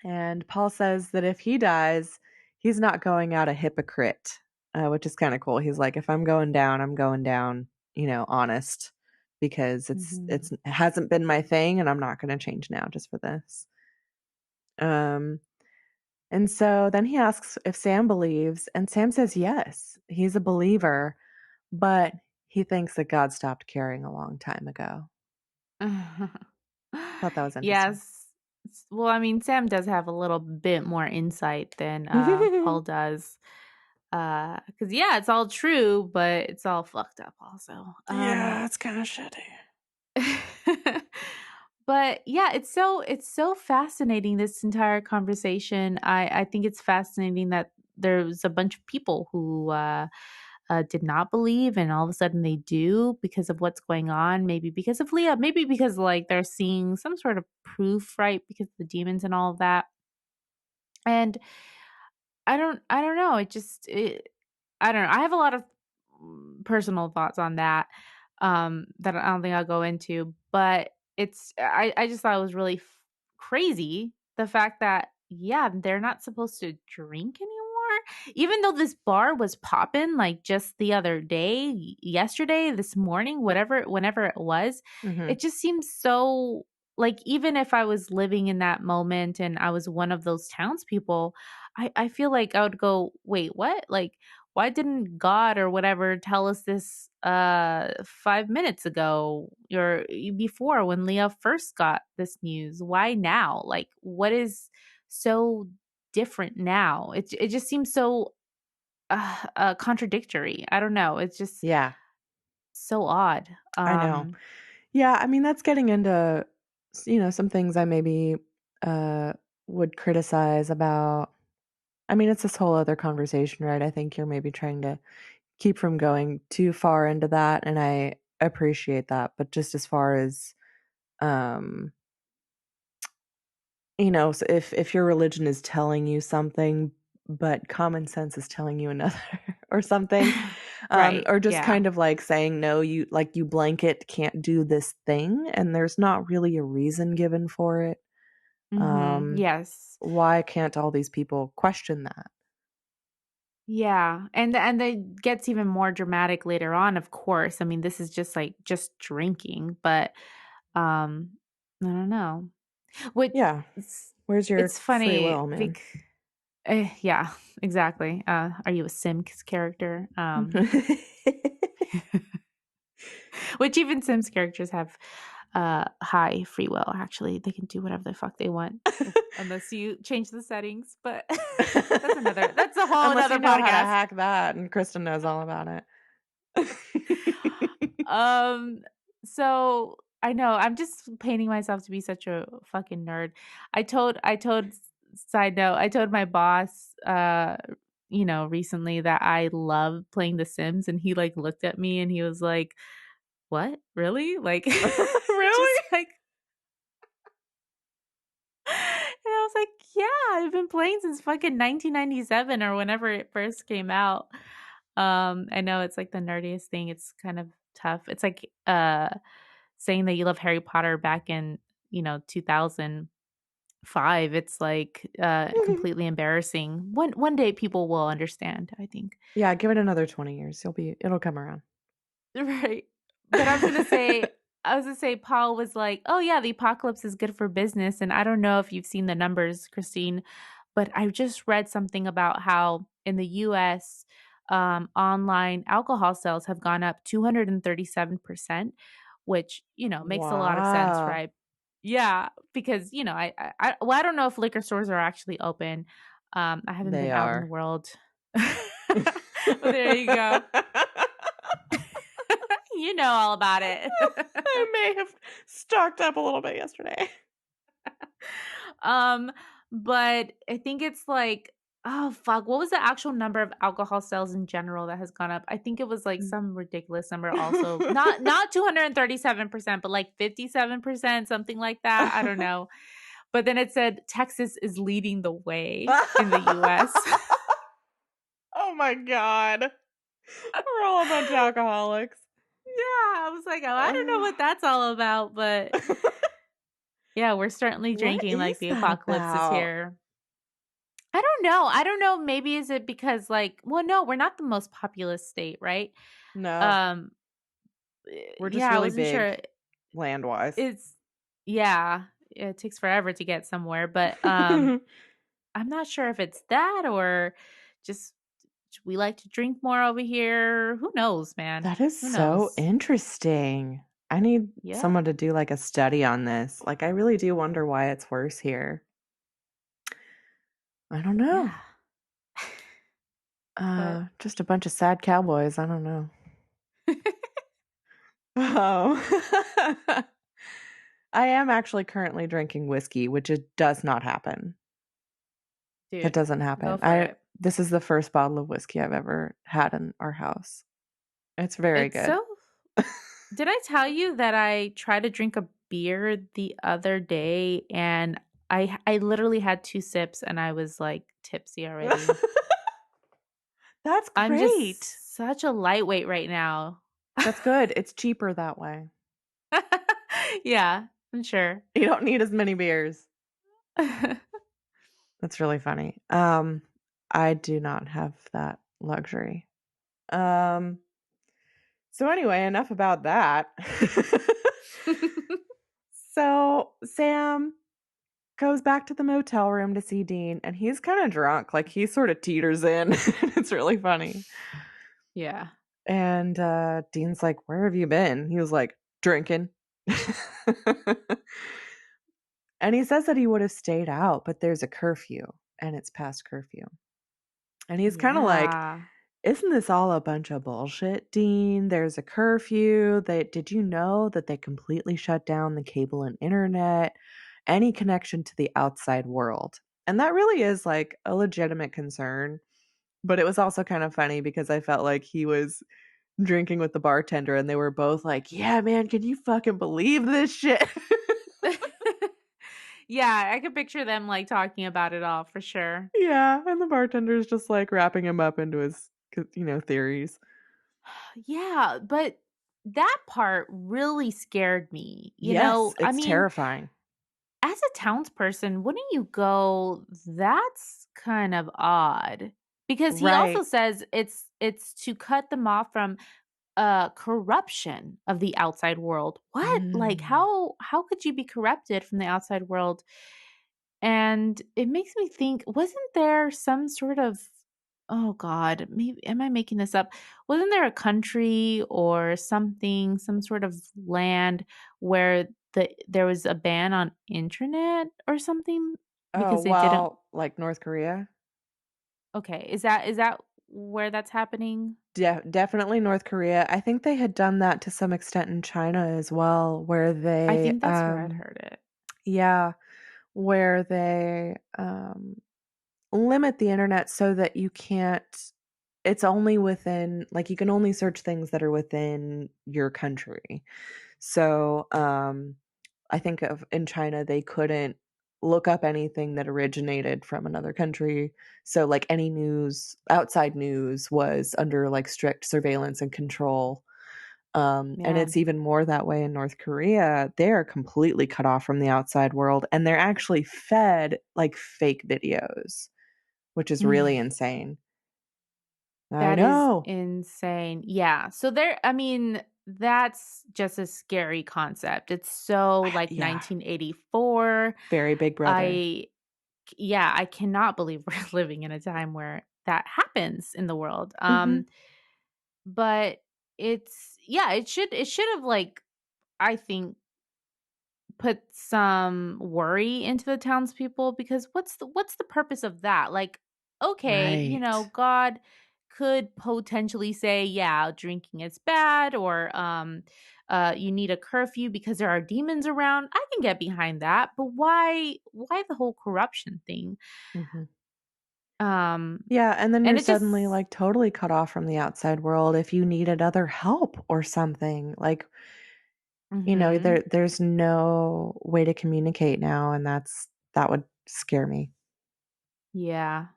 And Paul says that if he dies, he's not going out a hypocrite, which is kind of cool. He's like, if I'm going down, I'm going down, honest, because Mhm. it hasn't been my thing, and I'm not going to change now just for this. Um, and so then he asks if Sam believes, and Sam says yes, he's a believer, but he thinks that God stopped caring a long time ago. Thought that was interesting. Yes. Well, I mean, Sam does have a little bit more insight than Paul does. Cuz yeah, it's all true, but it's all fucked up also. Yeah, it's kind of shitty. But yeah, it's so fascinating this entire conversation. I think it's fascinating that there's a bunch of people who did not believe and all of a sudden they do because of what's going on, maybe because of Leah, maybe because like they're seeing some sort of proof, right? Because of the demons and all of that. And I don't know. I don't know. I have a lot of personal thoughts on that that I don't think I'll go into, but I just thought it was really crazy the fact that yeah, they're not supposed to drink anymore. Even though this bar was popping like just the other day, yesterday, this morning, whatever whenever it was, Hmm. it just seems so like even if I was living in that moment and I was one of those townspeople, I feel like I would go, "Wait, what? Like, why didn't God or whatever tell us this 5 minutes ago or before when Leah first got this news? Why now? Like, what is so different now?" It just seems so contradictory. I don't know. It's just Yeah, so odd. I know. Yeah, I mean, that's getting into, some things I maybe uh, would criticize about. I mean, it's this whole other conversation, right? I think you're maybe trying to keep from going too far into that, and I appreciate that. But just as far as, um, so if your religion is telling you something, but common sense is telling you another or something, Right. Or just Yeah. kind of like saying, no, you blanket can't do this thing, and there's not really a reason given for it. Mhm. Um, Yes. why can't all these people question that? Yeah, and it gets even more dramatic later on, of course. I mean, this is just like just drinking, but um I don't know. What Yeah. Where's your it's free funny will, man? bec yeah, exactly. Are you a Sims character? Which even Sims characters have high free will, actually. They can do whatever the fuck they want unless you change the settings, but that's a whole Unless you another know how to podcast. hack that, and Kristen knows all about it. Um, so I know I'm just painting myself to be such a fucking nerd. I told side note, I told my boss recently that I love playing The Sims and he like looked at me and he was like, "What? Really?" Like just Really? like and I was like, "Yeah, I've been playing since fucking 1997 or whenever it first came out." I know it's like the nerdiest thing. It's kind of tough. It's like saying that you love Harry Potter back in, 2005. It's like completely embarrassing. One day people will understand, I think. Yeah, give it another 20 years. It'll come around. Right. But I was gonna say Paul was like, "Oh yeah, the apocalypse is good for business." And I don't know if you've seen the numbers, Christine, but I just read something about how in the US, online alcohol sales have gone up 237%, which, makes a lot of sense, Wow. right? Yeah, because, I don't know if liquor stores are actually open. I haven't They been out in the are. world. Well, there you go. You know all about it. I may have stocked up a little bit yesterday. Um, but I think it's like, oh fuck, what was the actual number of alcohol sales in general that has gone up? I think it was like some ridiculous number also. Not 237%, but like 57%, something like that. I don't know. But then it said Texas is leading the way in the US. Oh my god. We're all a bunch of alcoholics. Yeah, I was like, "Oh, I don't know what that's all about," but yeah, we're certainly What drinking like is the that apocalypse is about? here. I don't know. I don't know. Maybe is it because like, well, no, we're not the most populous state, right? No, Um, we're just yeah, I really wasn't big sure. land-wise. It's yeah, it takes forever to get somewhere, but I'm not sure if it's that or just we like to drink more over here. Who knows, man? That is Who so knows? interesting. I need Yeah, someone to do like a study on this. Like, I really do wonder why it's worse here. I don't know. yeah. But Just a bunch of sad cowboys. I don't know. Oh. I am actually currently drinking whiskey, which it does not happen. That dude, doesn't go happen. for I it. This is the first bottle of whiskey I've ever had in our house. It's very It's good. so Did I tell you that I tried to drink a beer the other day and I literally had 2 sips and I was, like, tipsy already. That's I'm great. just such a lightweight right now. That's good. It's cheaper that way. Yeah, I'm sure. You don't need as many beers. That's really funny. I do not have that luxury. Um, so anyway, enough about that. So Sam goes back to the motel room to see Dean, and he's kind of drunk. Like he sort of teeters in. It's really funny. Yeah. And Dean's like, "Where have you been?" He was like, "Drinking." And he says that he would have stayed out, but there's a curfew and it's past curfew. And he's kind of like, Yeah. "Isn't this all a bunch of bullshit, Dean? There's a curfew. Did you know that they completely shut down the cable and internet, any connection to the outside world?" And that really is like a legitimate concern. But it was also kind of funny because I felt like he was drinking with the bartender and they were both like, "Yeah, man, can you fucking believe this shit?" Yeah, I could picture them, like, talking about it all for sure. Yeah, and the bartender's just like wrapping him up into his, theories. Yeah, but that part really scared me. Yes, I it's mean, terrifying. as a townsperson, wouldn't you go, "That's kind of odd?" Because he also Right. says it's to cut them off from, corruption of the outside world. What? Like, Mm. how could you be corrupted from the outside world? And it makes me think, wasn't there some sort of, oh god, maybe am I making this up? Wasn't there a country or something, some sort of land where there was a ban on internet or something Oh, because they didn't. well, like North Korea? Okay, is that where that's happening? Definitely North Korea. I think they had done that to some extent in China as well, where I they, think that's where I'd heard it. yeah, where they, limit the internet so that you can't it's only within like, you can only search things that are within your country. So, I think of in China, they couldn't look up anything that originated from another country. So, like, any news outside news was under, like, strict surveillance and control. And Yeah. it's even more that way in North Korea. They're completely cut off from the outside world, and they're actually fed, like, fake videos, which is really insane. I That is know. insane. Yeah. So there, I mean, that's just a scary concept. It's so like Yeah, 1984. very Big Brother. I Yeah, I cannot believe we're living in a time where that happens in the world. Mhm. But it's, yeah, it should have, like, I think, put some worry into the townspeople, because what's the purpose of that? Like, okay, Right. God could potentially say, yeah, drinking is bad, or you need a curfew because there are demons around. I can get behind that, but why the whole corruption thing? Mhm. Um Yeah, and then you're and it just suddenly, like, totally cut off from the outside world if you needed other help or something. Like, Mhm. there's no way to communicate now, and that would scare me. Yeah.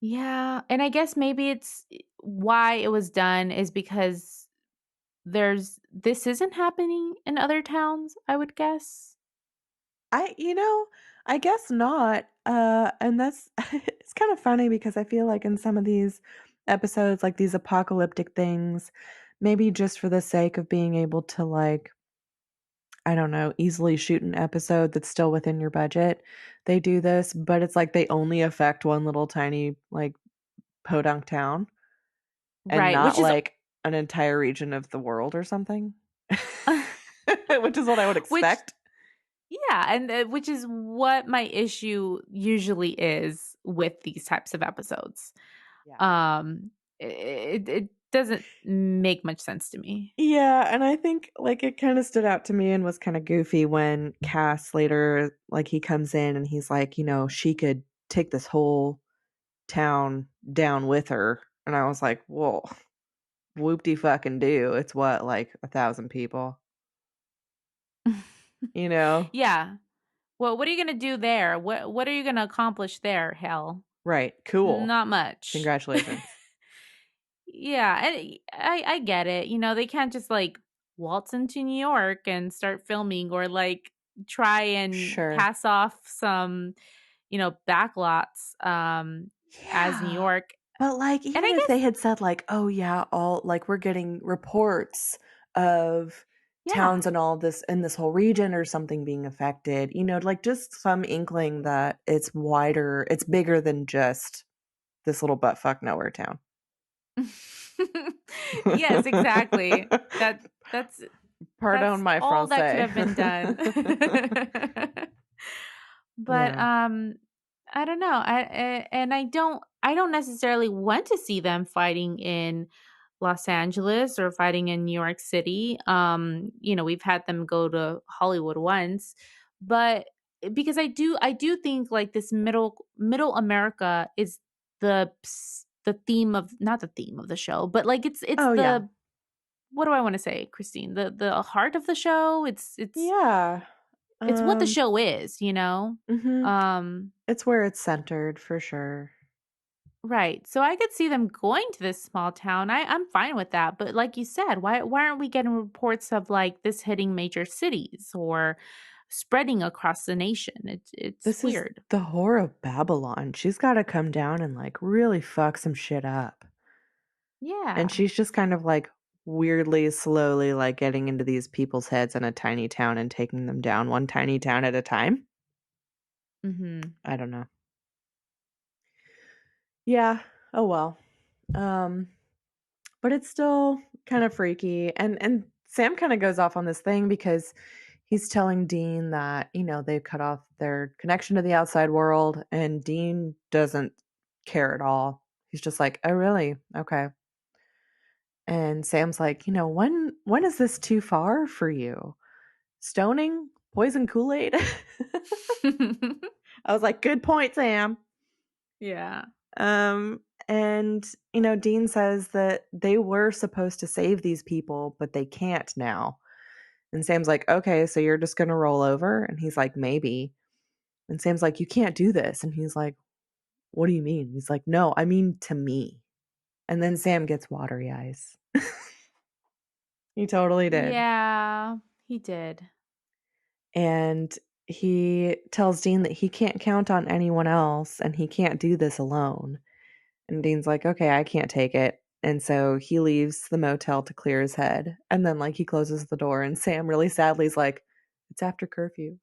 Yeah, and I guess maybe it's why it was done is because this isn't happening in other towns, I would guess. I you know, I guess not, and that's it's kind of funny because I feel like in some of these episodes, like, these apocalyptic things, maybe just for the sake of being able to, like, I don't know, easily shoot an episode that's still within your budget. They do this, but it's like they only affect one little tiny, like, podunk town and Right, not, which is like, an entire region of the world or something. Which is what I would which expect. yeah, and, which is what my issue usually is with these types of episodes. Yeah. It doesn't make much sense to me. Yeah, and I think, like, it kinda stood out to me and was kinda goofy when Cass later, like, he comes in and he's like, "She could take this whole town down with her." And I was like, "Whoa, whoop-de fucking do. It's what, like, 1,000 people?" You know? Yeah. Well, what are you gonna do there? What are you gonna accomplish there, hell? Right, cool. Not much. Congratulations. Yeah, and I get it. They can't just, like, waltz into New York and start filming, or, like, try and Sure. pass off some, backlots, as New Yeah. York. But, like, And even I if they guess, had said, like, "Oh, yeah, all like, we're getting reports of yeah. towns and all this in this whole region or something being affected," like, just some inkling that it's bigger than just this little butt fuck nowhere town. Yes, exactly. That's Pardon that's my all that could français. have been done. But, Yeah. I don't know. And I don't necessarily want to see them fighting in Los Angeles or fighting in New York City. We've had them go to Hollywood once, but because I do think, like, this middle America is the theme of, not the theme of the show, but, like, it's Oh, yeah. the, what do I want to say, Christine? The heart of the show. Yeah. It's what the Um, show is, you know? mhm. Um, It's where it's centered for sure. Right. So I could see them going to this small town. I'm fine with that. But like you said, why aren't we getting reports of like this hitting major cities or spreading across the nation? It's This is weird. the whore of Babylon. She's got to come down and like really fuck some shit up. And Yeah. she's just kind of like weirdly, slowly like getting into these people's heads in a tiny town and taking them down one tiny town at a time. Mhm. I don't know. Yeah. Oh well. Um but it's still kind of freaky, and Sam kind of goes off on this thing because he's telling Dean that, they've cut off their connection to the outside world, and Dean doesn't care at all. He's just like, "Oh, really? Okay." And Sam's like, when is this too far for you? Stoning? Poison Kool-Aid?" I was like, "Good point, Sam." Yeah. And Dean says that they were supposed to save these people, but they can't now. And Sam's like, "Okay, so you're just gonna roll over?" And he's like, "Maybe." And Sam's like, "You can't do this." And he's like, "What do you mean?" He's like, "No, I mean to me." And then Sam gets watery eyes. He totally did. Yeah, he did. And he tells Dean that he can't count on anyone else and he can't do this alone. And Dean's like, "Okay, I can't take it." And so he leaves the motel to clear his head. And then, like, he closes the door, and Sam really sadly is like, "It's after curfew."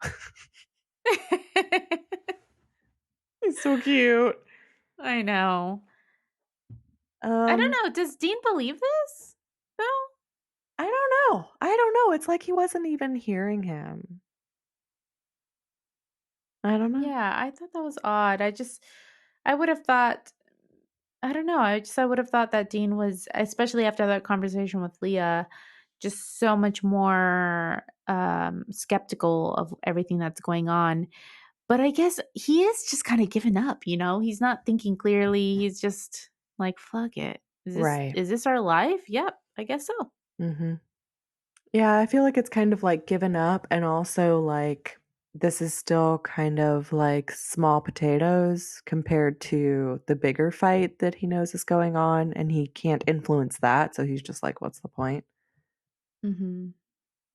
He's so cute. I know. I don't Um, know, does Dean believe this, though? I don't know. I don't know. It's like he wasn't even hearing him. I don't know. Yeah, I thought that was odd. I would have thought I don't know, I would have thought that Dean was, especially after that conversation with Leah, just so much more, skeptical of everything that's going on. But I guess he is just kinda giving up, you know? He's not thinking clearly, he's just like, "Fuck it. Right. Is this our life? Yep, I guess so." Mhm. Yeah, I feel like it's kind of like given up, and also like this is still kind of like small potatoes compared to the bigger fight that he knows is going on, and he can't influence that, so he's just like, "What's the point?" Mhm.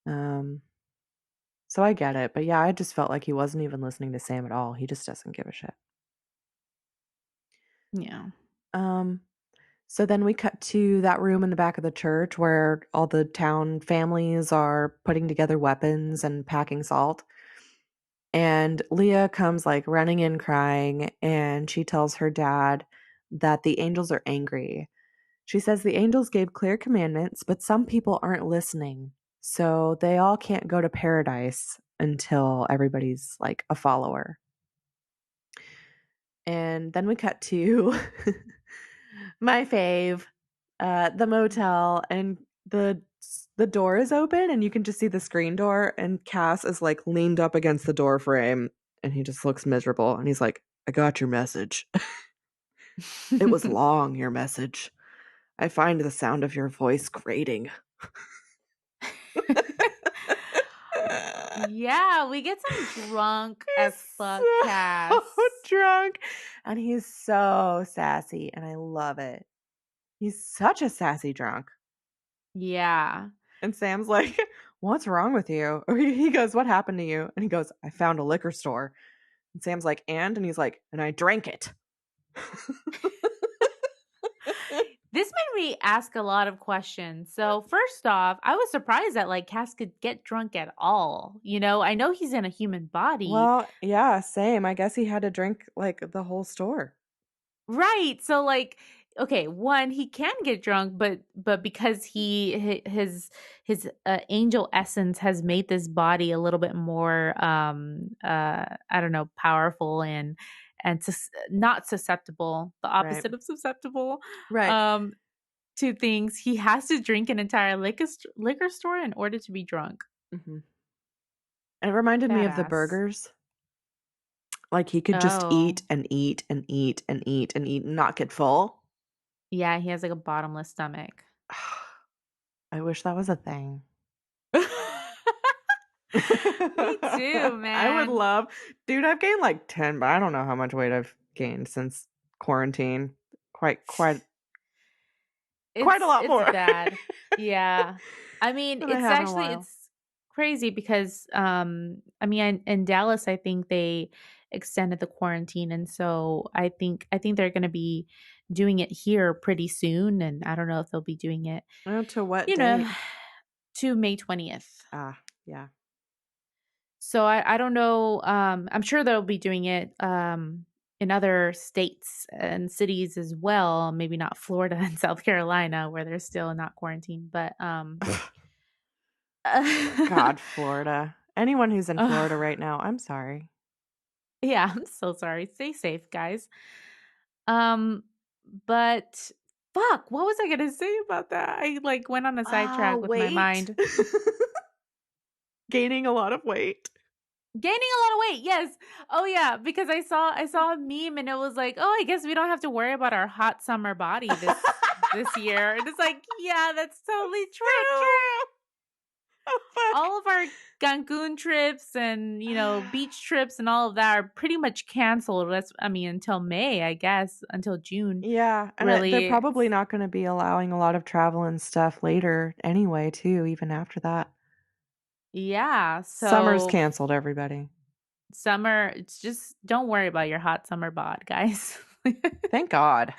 Um, so I get it, but yeah, I just felt like he wasn't even listening to Sam at all. He just doesn't give a shit. Yeah. Um, so then we cut to that room in the back of the church where all the town families are putting together weapons and packing salt. And Leah comes like running in crying, and she tells her dad that the angels are angry. She says the angels gave clear commandments, but some people aren't listening. So they all can't go to paradise until everybody's like a follower. And then we cut to my fave, the motel, and the door is open, and you can just see the screen door, and Cass is like leaned up against the door frame, and he just looks miserable, and he's like, "I got your message. It was long, your message. I find the sound of your voice grating." Yeah, we get some drunk as He's fuck so Cass. drunk, and he's so sassy, and I love it. He's such a sassy drunk. Yeah. And Sam's like, "What's wrong with you?" Or he goes, "What happened to you?" And he goes, "I found a liquor store." And Sam's like, "And?" And he's like, "And I drank it." This made me ask a lot of questions. So, first off, I was surprised that like Cass could get drunk at all. You know, I know he's in a human body. Well, yeah, same. I guess he had to drink like the whole store. Right. So like okay, one he can get drunk but because his angel essence has made this body a little bit more I don't know, powerful and not susceptible, the Right. opposite of susceptible Right. um to things. He has to drink an entire liquor store in order to be drunk. Hmm. It reminded me of the Badass. burgers. Like he could just Oh. eat and eat and eat and eat and eat and not get full. Yeah, he has like a bottomless stomach. I wish that was a thing. Me too, I would man. love, dude, I've gained like 10, but I don't know how much weight I've gained since quarantine. quite quite a It's lot it's more bad. Yeah. I mean, than I it's have in a actually while. it's crazy because, I mean, in Dallas, I think they extended the quarantine, and so I think they're gonna be doing it here pretty soon, and I don't know if they'll be doing it, Oh, to what you know, date? to May 20th. Ah, yeah. So I don't know, I'm sure they'll be doing it, in other states and cities as well, maybe not Florida and South Carolina where they're still not quarantined, but, God, Florida. Anyone who's in ugh, Florida right now, I'm sorry. yeah, I'm so sorry. Stay safe, guys. Um, but fuck, what was I gonna say about that? I, like, went on a Ah, sidetrack with my weight. mind. Gaining a lot of weight. Gaining a lot of weight, yes. Oh, yeah, because I saw a meme and it was like, "Oh, I guess we don't have to worry about our hot summer body this year." And it's like, yeah, that's totally So true. true. Oh, fuck. All of our Cancun trips and, beach trips and all of that are pretty much canceled. That's I mean, until May, I guess, until June, Yeah, and they're really. probably not going to be allowing a lot of travel and stuff later anyway, too, even after that. Yeah, Summer's so canceled, everybody. summer, it's just don't worry about your hot summer bod, guys. Thank God.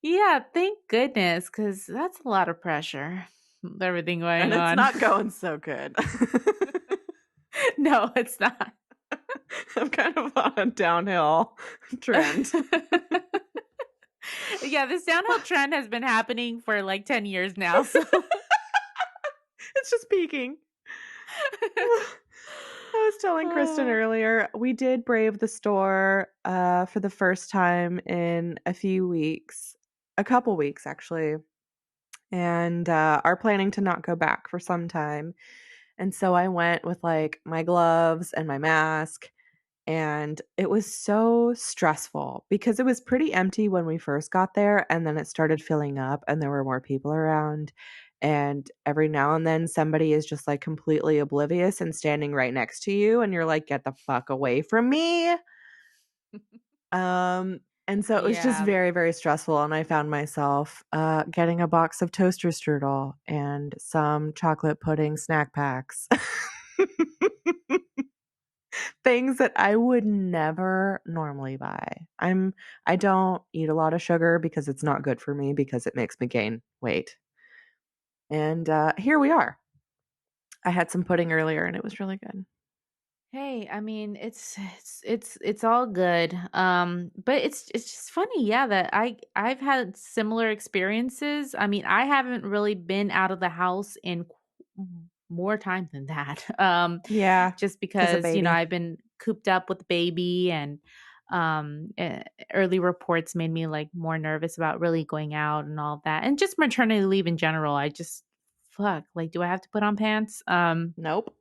Yeah, thank goodness, because that's a lot of pressure with everything going And it's on. not going so good. No, it's not. I'm kind of on a downhill trend. Yeah, this downhill trend has been happening for like 10 years now, so It's just peaking. I was telling Kristen Oh. earlier, we did brave the store for the first time in a few weeks, a couple weeks actually, and are planning to not go back for some time. And so I went with like my gloves and my mask. And it was so stressful because it was pretty empty when we first got there. And then it started filling up and there were more people around. And every now and then somebody is just like completely oblivious and standing right next to you. And you're like, get the fuck away from me. And so it was just Yeah. very, very stressful. And I found myself getting a box of toaster strudel and some chocolate pudding snack packs. Things that I would never normally buy. I don't eat a lot of sugar because it's not good for me because it makes me gain weight. And here we are. I had some pudding earlier and it was really good. Hey, I mean, it's all good. But it's just funny, yeah, that I've had similar experiences. I mean, I haven't really been out of the house in more time than that. Yeah, Just because a because, baby. I've been cooped up with the baby and early reports made me like more nervous about really going out and all of that. And just maternity leave in general. I just fuck, like do I have to put on pants? Nope.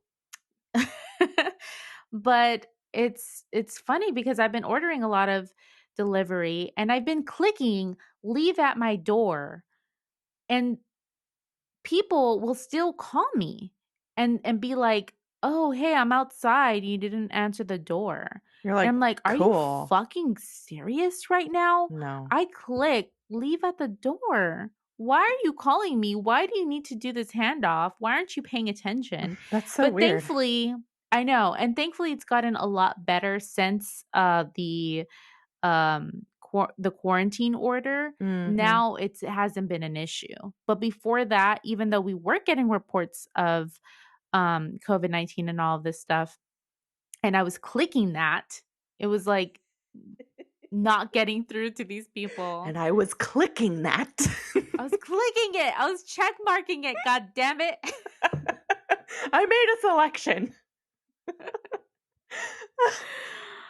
But it's funny because I've been ordering a lot of delivery and I've been clicking leave at my door and people will still call me and be like, "Oh, hey, I'm outside. You didn't answer the door." You're And like, I'm like, "Are you cool. fucking serious right now?" No. I click leave at the door. Why are you calling me? Why do you need to do this handoff? Why aren't you paying attention? That's so But weird. thankfully, I know, and thankfully it's gotten a lot better since the quarantine order. Mhm. Now it hasn't been an issue, but before that, even though we were getting reports of COVID-19 and all of this stuff, and I was clicking that, it was like not getting through to these people. And I was clicking that. I was clicking it, I was check marking it, god damn it. I made a selection.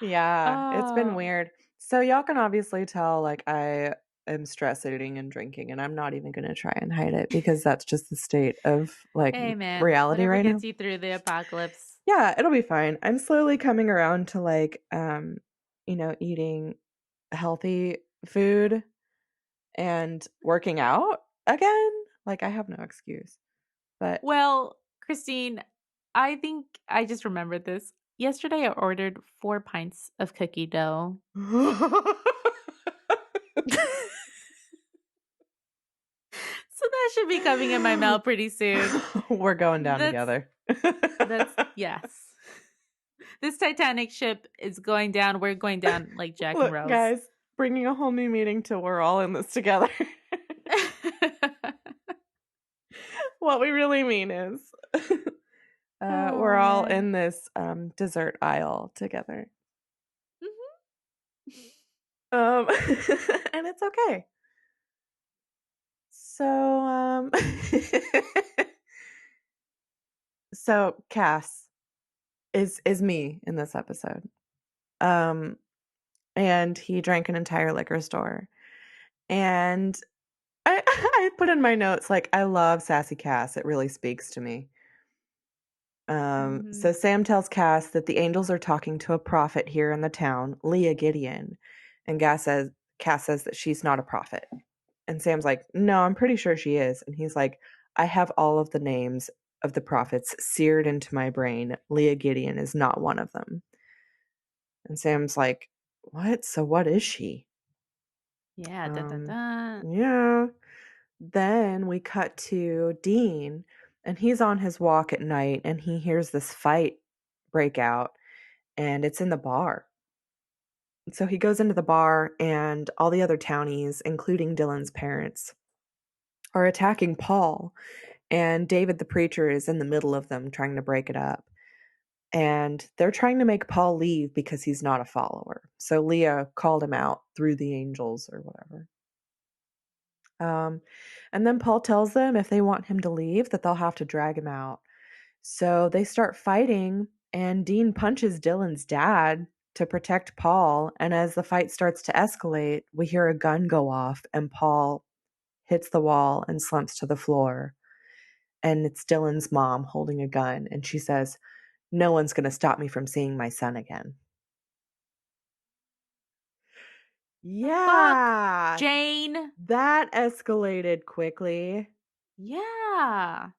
Yeah, it's been Oh, weird. So y'all can obviously tell like I am stress eating and drinking and I'm not even going to try and hide it because that's just the state of like hey man, reality whatever right now. gets you through the apocalypse. Yeah, it'll be fine. I'm slowly coming around to like eating healthy food and working out again. Like I have no excuse. But Well, Christine, I think I just remembered this. Yesterday, I ordered 4 pints of cookie dough. That should be coming in my mail pretty soon. We're going down That's together. that's yes. This Titanic ship is going down. We're going down like Jack and Look, Rose. guys, bringing a whole new meaning to we're all in this together. What we really mean is we're Oh all man. in this dessert aisle together. Mhm. And it's okay. So, so Cass is me in this episode. Um, and he drank an entire liquor store. And I I put in my notes like I love sassy Cass. It really speaks to me. So Mhm. Sam tells Cass that the angels are talking to a prophet here in the town, Leah Gideon, and Cass says that she's not a prophet. And Sam's like, "No, I'm pretty sure she is." And he's like, "I have all of the names of the prophets seared into my brain. Leah Gideon is not one of them." And Sam's like, "What? So what is she?" Yeah. Dun, dun, Um, dun. yeah. Then we cut to Dean, and he's on his walk at night, and he hears this fight break out, and it's in the bar. So he goes into the bar, and all the other townies, including Dylan's parents, are attacking Paul. And David the preacher is in the middle of them trying to break it up. And they're trying to make Paul leave because he's not a follower. So Leah called him out through the angels or whatever. Um, and then Paul tells them if they want him to leave, that they'll have to drag him out. So they start fighting, and Dean punches Dylan's dad to protect Paul. And as the fight starts to escalate, we hear a gun go off, and Paul hits the wall and slumps to the floor. And it's Dylan's mom holding a gun, and she says, "No one's going to stop me from seeing my son again." The fuck, Yeah, Jane. that escalated quickly. Yeah.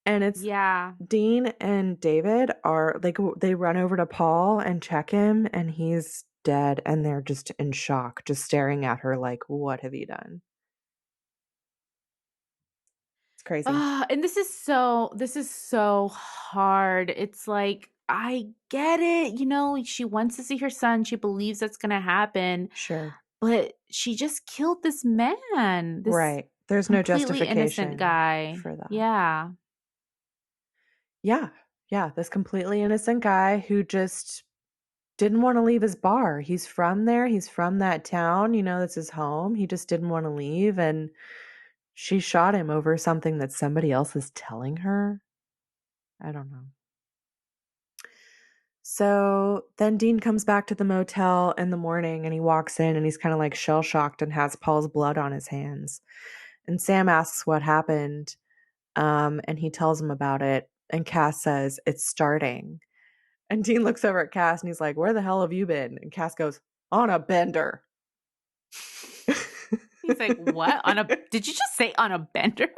And it's Yeah. Dean and David are like they run over to Paul and check him, and he's dead, and they're just in shock, just staring at her like, "What have you done?" It's crazy. And this is so hard. It's like I get it, she wants to see her son. She believes that's going to happen, Sure. but she just killed this man, this Right. There's no completely innocent justification guy. for that. Yeah. Yeah. Yeah, this completely innocent guy who just didn't wanna leave his bar. He's from there, he's from that town, that's his home. He just didn't wanna leave, and she shot him over something that somebody else is telling her? I don't know. So then Dean comes back to the motel in the morning, and he walks in, and he's kinda like shell shocked and has Paul's blood on his hands. And Sam asks what happened, and he tells him about it, and Cass says, "It's starting." And Dean looks over at Cass and he's like, "Where the hell have you been?" And Cass goes, "On a bender." He's like, "What? Did you just say on a bender?"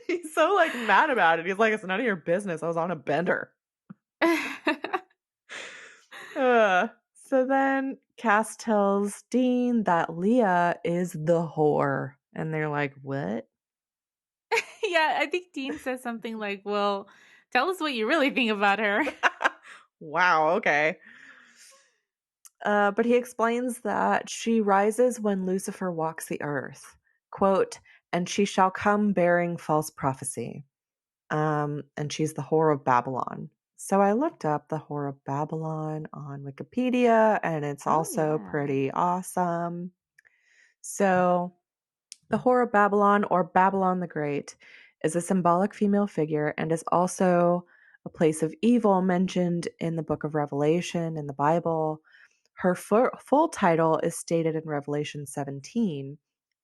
He's so like mad about it. He's like, "It's none of your business. I was on a bender." So then Cass tells Dean that Leah is the whore. And they're like, "What?" Yeah, I think Dean says something like, "Well, tell us what you really think about her." Wow, okay. But he explains that she rises when Lucifer walks the earth. Quote, "And she shall come bearing false prophecy." And she's the whore of Babylon. So I looked up the whore of Babylon on Wikipedia, and it's Oh, also yeah. pretty awesome. So the whore of Babylon, or Babylon the Great, is a symbolic female figure and is also a place of evil mentioned in the book of Revelation in the Bible. Her full title is stated in Revelation 17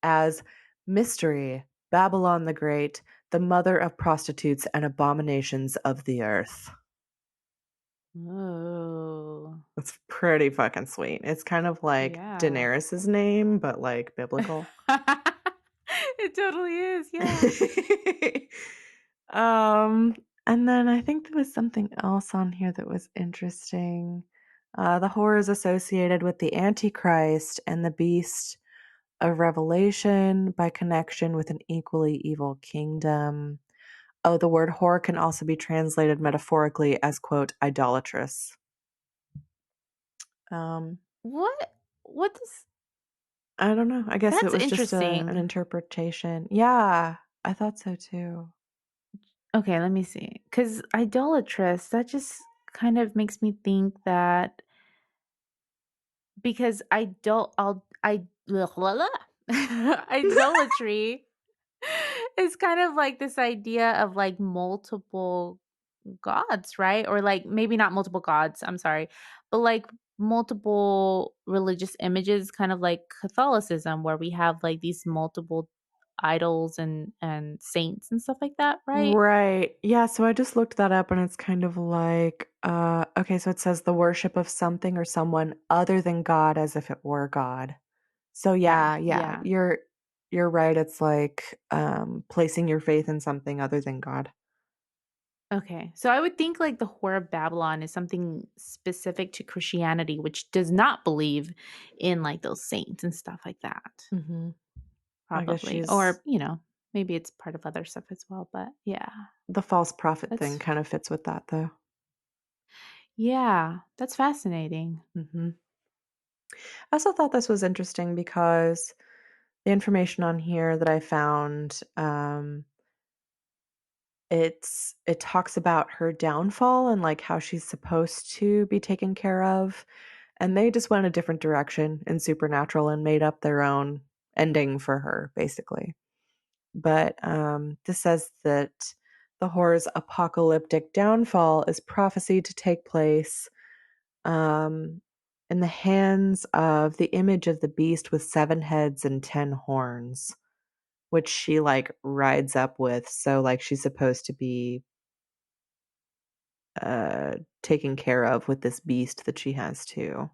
as Mystery, Babylon the Great, the mother of prostitutes and abominations of the earth. Oh. It's pretty fucking sweet. It's kind of like Yeah. Daenerys's name, but like biblical. It totally is, yeah. um, and then I think there was something else on here that was interesting. The horror is associated with the Antichrist and the beast a revelation by connection with an equally evil kingdom. Oh, the word whore can also be translated metaphorically as, quote, idolatrous. Um, What? What does I don't know. I guess it That's was just an interesting. interpretation. Yeah, I thought so too. Okay, let me see. Because idolatrous, that just kind of makes me think that because I don't, blah, blah, blah. Idolatry is kind of like this idea of like multiple gods, right? Or like maybe not multiple gods, I'm sorry, but like multiple religious images, kind of like Catholicism, where we have like these multiple idols and saints and stuff like that, right? Right. Yeah, so I just looked that up and it's kind of like okay, so it says the worship of something or someone other than God as if it were God. So Yeah, yeah, yeah. you're right. It's like placing your faith in something other than God. Okay. So I would think like the Whore of Babylon is something specific to Christianity, which does not believe in like those saints and stuff like that, Mhm. I guess probably. she's Or, maybe it's part of other stuff as well. But yeah, the false prophet thing that's, kind of fits with that though. yeah, that's fascinating. Mhm. I also thought this was interesting because the information on here that I found, it talks about her downfall and like how she's supposed to be taken care of, and they just went a different direction in Supernatural and made up their own ending for her, basically. But this says that the horror's apocalyptic downfall is prophesied to take place um, in the hands of the image of the beast with 7 heads and 10 horns, which she like rides up with. So like she's supposed to be uh taken care of with this beast that she has too.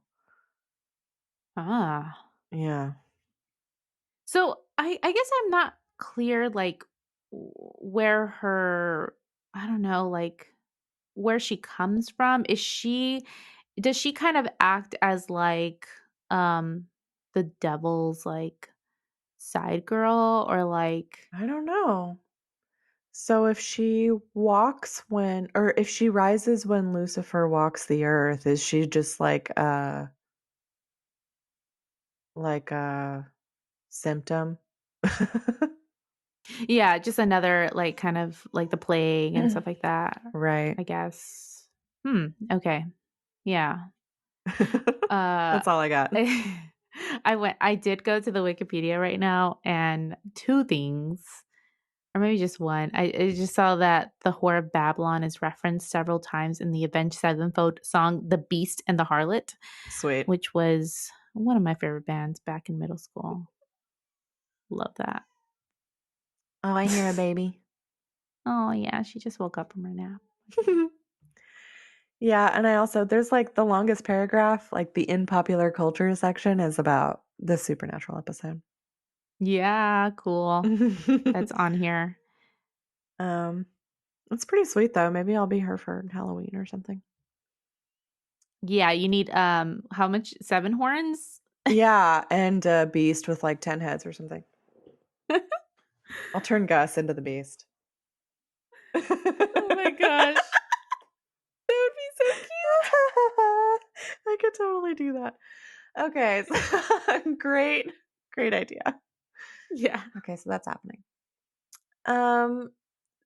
Ah. Yeah. So I guess I'm not clear like where her, I don't know, like where she comes from. Does she kind of act as like um the devil's like side girl, or like I don't know. So if she walks when or if she rises when Lucifer walks the earth, is she just like a symptom? yeah, just another like kind of like the plague and stuff like that, Right. I guess. Okay. Yeah. Uh That's all I got. I did go to the Wikipedia right now, and two things, or maybe just one. I just saw that the Whore of Babylon is referenced several times in the Avenged Sevenfold song "The Beast and the Harlot," Sweet. which was one of my favorite bands back in middle school. Love that. Oh, I hear a baby. Oh yeah, she just woke up from her nap. Yeah, and I also there's like the longest paragraph, like the in popular culture section is about this supernatural episode. Yeah, cool. That's on here. um it's pretty sweet though. Maybe I'll be her for Halloween or something. Yeah, you need how much? 7 horns? Yeah, and a beast with like 10 heads or something. I'll turn Gus into the beast. Oh my gosh. That would be so cute. I could totally do that. Okay, so great idea. Yeah. Okay, so that's happening. Um,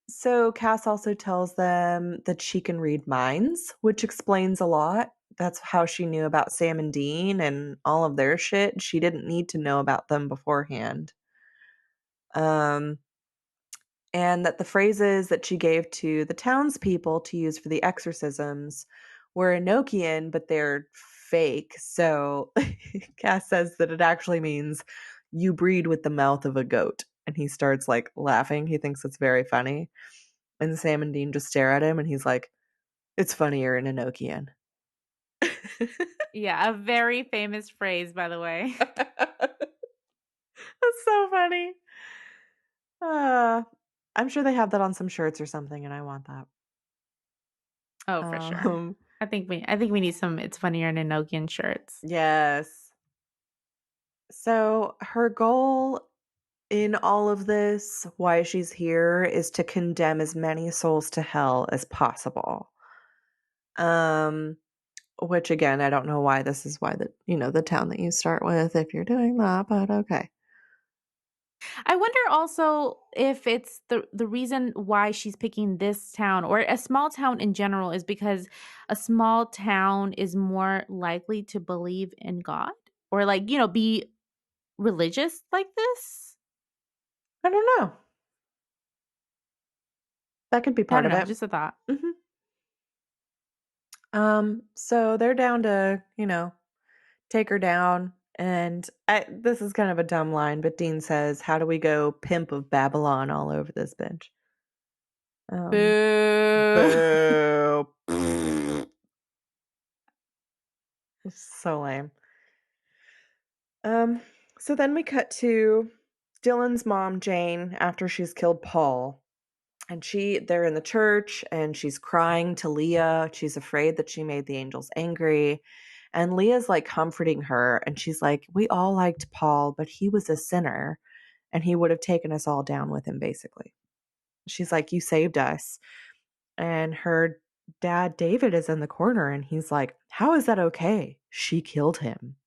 so Cass also tells them that she can read minds, which explains a lot. That's how she knew about Sam and Dean and all of their shit. She didn't need to know about them beforehand. Um, and that the phrases that she gave to the townspeople to use for the exorcisms were Enochian, but they're fake. So Cass says that it actually means you breed with the mouth of a goat. And he starts like laughing. He thinks it's very funny. And Sam and Dean just stare at him and he's like, it's funnier in Enochian. Yeah, a very famous phrase, by the way. That's so funny. Uh, I'm sure they have that on some shirts or something, and I want that. Oh, for sure. Um, I think we need some "It's Funnier in Enochian" shirts. yes. So her goal in all of this, why she's here, is to condemn as many souls to hell as possible. Um, which again, I don't know why this is why the town that you start with if you're doing that, but okay. I wonder also if it's the reason why she's picking this town or a small town in general is because a small town is more likely to believe in God or like, be religious like this. I don't know. That could be I part don't of know, it. just a thought. Mhm. So they're down to, take her down. And this is kind of a dumb line, but Dean says, "How do we go pimp of Babylon all over this bench?" Um, Boo. boo. So lame. Um, so then we cut to Dylan's mom, Jane, after she's killed Paul. And they're in the church and she's crying to Leah. She's afraid that she made the angels angry. And Leah's like comforting her. And she's like, "We all liked Paul, but he was a sinner and he would have taken us all down with him, basically." She's like, "You saved us." And her dad, David, is in the corner and he's like, "How is that okay? She killed him."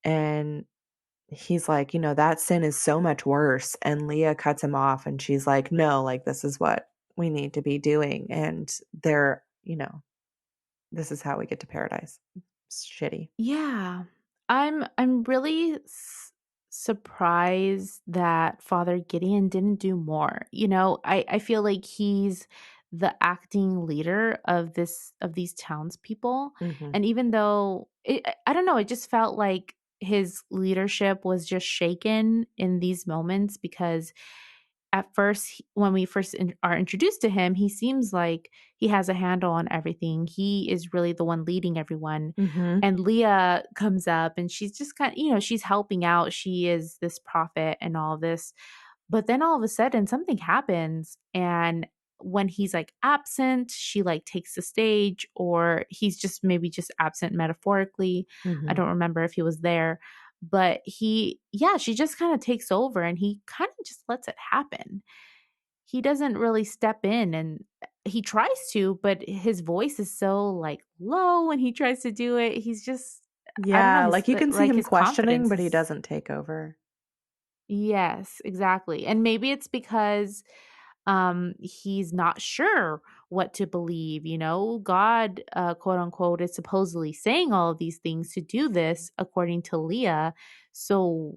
And he's like, "That sin is so much worse." And Leah cuts him off and she's like, "No, like, this is what we need to be doing. And this is how we get to paradise." It's shitty. Yeah. I'm really surprised that Father Gideon didn't do more. I feel like he's the acting leader of these townspeople. Hmm. And even though I don't know, it just felt like his leadership was just shaken in these moments because at first when we first are introduced to him, he seems like he has a handle on everything. He is really the one leading everyone. Hmm. And Leah comes up and she's just she's helping out. She is this prophet and all this. But then all of a sudden something happens and when he's like absent, she like takes the stage or he's just maybe just absent metaphorically. I Hmm. don't remember if he was there, but yeah, she just kind of takes over and he kind of just lets it happen. He doesn't really step in and he tries to, but his voice is so like low when he tries to do it. He's just I don't know, Yeah, his like you can see like him his questioning, confidence but he is doesn't take over. yes, exactly. And maybe it's because he's not sure what to believe, God quote unquote is supposedly saying all of these things to do this according to Leah. So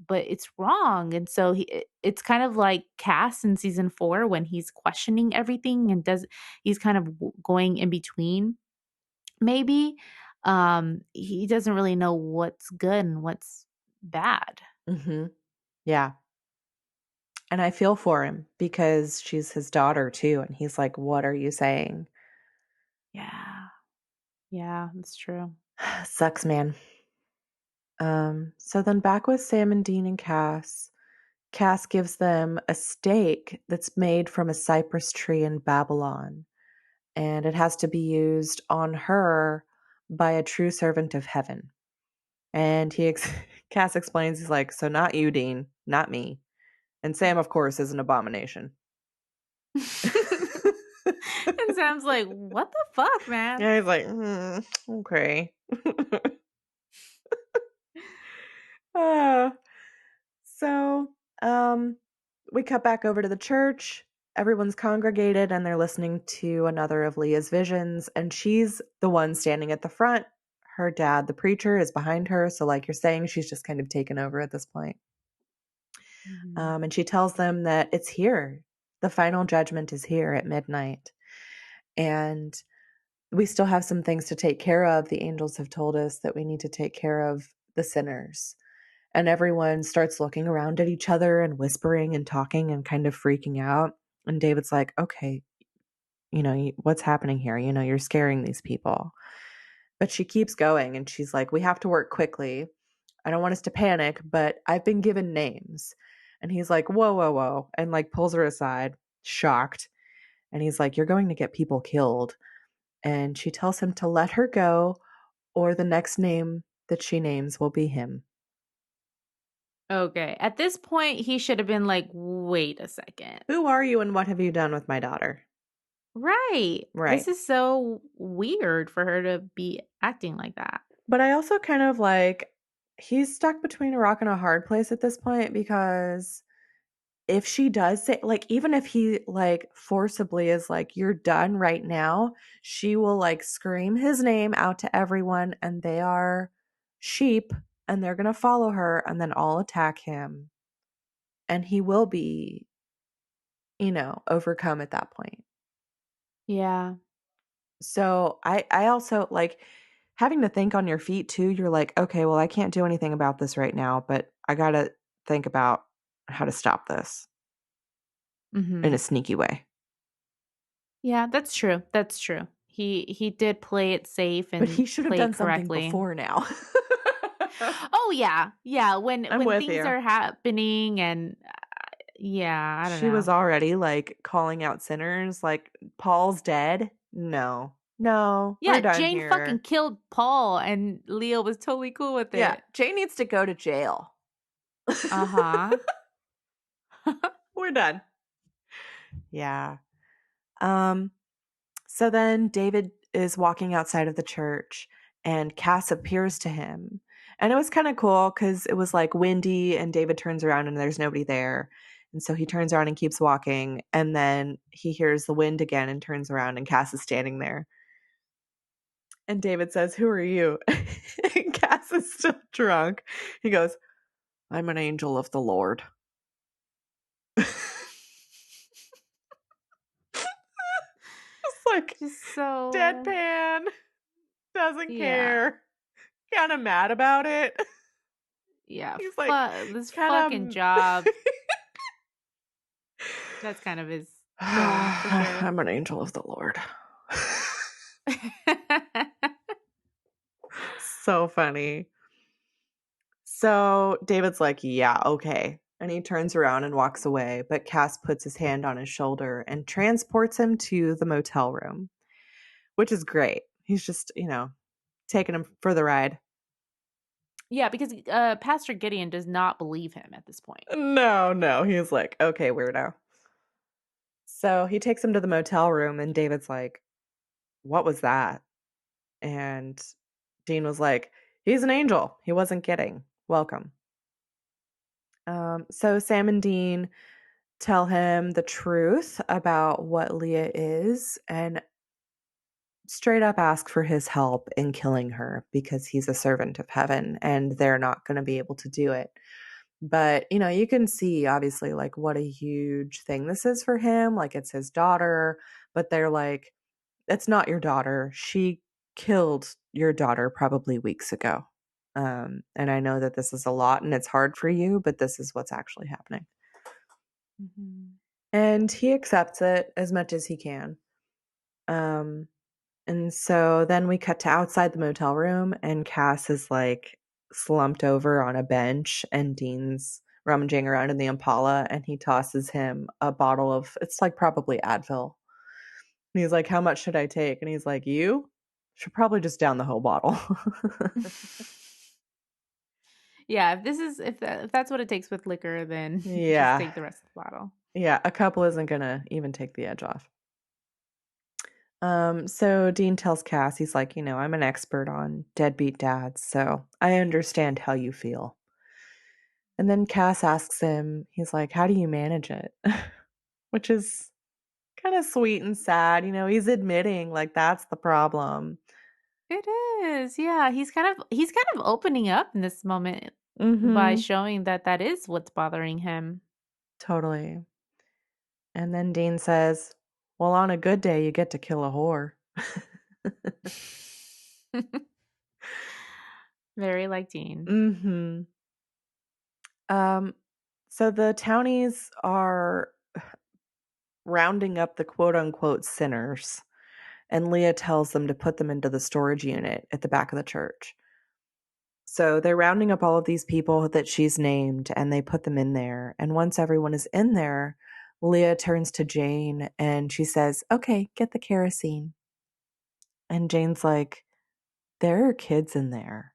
but it's wrong. And so it's kind of like Cass in season 4 when he's questioning everything and he's kind of going in between. Maybe he doesn't really know what's good and what's bad. Hmm. Yeah. And I feel for him because she's his daughter too. And he's like, "What are you saying?" Yeah. Yeah, that's true. Sucks, man. So then back with Sam and Dean and Cass. Cass gives them a steak that's made from a cypress tree in Babylon, and it has to be used on her by a true servant of heaven. And Cass explains, he's like, "So not you, Dean, not me." And Sam, of course, is an abomination. And Sam's like, "What the fuck, man?" Yeah, he's like, okay. Uh, so, um, we cut back over to the church. Everyone's congregated and they're listening to another of Leah's visions, and she's the one standing at the front. Her dad, the preacher, is behind her. So, like you're saying, she's just kind of taken over at this point. Mhm. And she tells them that it's here. The final judgment is here at midnight. And we still have some things to take care of. The angels have told us that we need to take care of the sinners. And everyone starts looking around at each other and whispering and talking and kind of freaking out. And David's like, "Okay, what's happening here? You're scaring these people." But she keeps going and she's like, "We have to work quickly. I don't want us to panic, but I've been given names." And he's like, "Whoa, whoa, whoa." And like pulls her aside, shocked. And he's like, "You're going to get people killed." And she tells him to let her go, or the next name that she names will be him. Okay. At this point, he should have been like, "Wait a second. Who are you and what have you done with my daughter? Right. This Right. is so weird for her to be acting like that." But I also kind of like, he's stuck between a rock and a hard place at this point because if she does say, like, even if he like forcibly is like, you're done right now, she will like scream his name out to everyone and they are sheep and they're going to follow her and then all attack him and he will be, overcome at that point. Yeah. So I also like having to think on your feet too. You're like, okay, well, I can't do anything about this right now, but I got to think about how to stop this in a Mhm. sneaky way. Yeah, that's true. That's true. He did play it safe But and he should have play it done something correctly. before now. Oh, yeah. Yeah, when I'm when with things you. are happening and yeah, I don't She was know. already like calling out sinners, like, Paul's dead. No, no, we're Yeah, done Jane fucking here. killed Paul and Leo was totally cool with Yeah, it. Jay needs to go to jail. Uh-huh. We're done. Yeah. Um, So then David is walking outside of the church and Cass appears to him. And it was kind of cool because it was like windy and David turns around and there's nobody there. And so he turns around and keeps walking. And then he hears the wind again and turns around and Cass is standing there. And David says, "Who are you?" And Cass is still drunk. He goes, "I'm an angel of the Lord." It's like Just so deadpan, doesn't yeah. care, kind of mad about it. Yeah, He's like, this fucking kind job. of. That's kind of his tone for sure. I'm an angel of the Lord. So funny. So David's like, yeah, okay. And he turns around and walks away, but Cass puts his hand on his shoulder and transports him to the motel room, which is great. He's just, taking him for the ride. Yeah, because Pastor Gideon does not believe him at this point. No, no. He's like, okay, weirdo. So he takes him to the motel room, and David's like, what was that? And Dean was like, he's an angel. He wasn't kidding. Welcome. So Sam and Dean tell him the truth about what Leah is and straight up ask for his help in killing her because he's a servant of heaven and they're not going to be able to do it. But, you can see obviously like what a huge thing this is for him. Like it's his daughter, but they're like, it's not your daughter. She killed your daughter probably weeks ago. And I know that this is a lot and it's hard for you, but this is what's actually happening. Mhm. And he accepts it as much as he can. Um, and so then we cut to outside the motel room, and Cass is like slumped over on a bench, and Dean's rummaging around in the Impala, and he tosses him a bottle of, it's like probably Advil. And he's like, "How much should I take?" And he's like, "You should probably just down the whole bottle." Yeah, if that's what it takes with liquor, then just Yeah. take the rest of the bottle. Yeah, a couple isn't gonna even take the edge off. So Dean tells Cass, he's like, I'm an expert on deadbeat dads, so I understand how you feel. And then Cass asks him, he's like, how do you manage it? Which is kind of sweet and sad. He's admitting like that's the problem. It is. Yeah, he's kind of opening up in this moment by Mm-hmm. showing that that is what's bothering him. Totally. And then Dean says, well, on a good day, you get to kill a whore. Very like Dean. Mm-hmm. Um, so the townies are rounding up the quote unquote sinners, and Leah tells them to put them into the storage unit at the back of the church. So they're rounding up all of these people that she's named and they put them in there. And once everyone is in there, Leah turns to Jane and she says, okay, get the kerosene. And Jane's like, there are kids in there.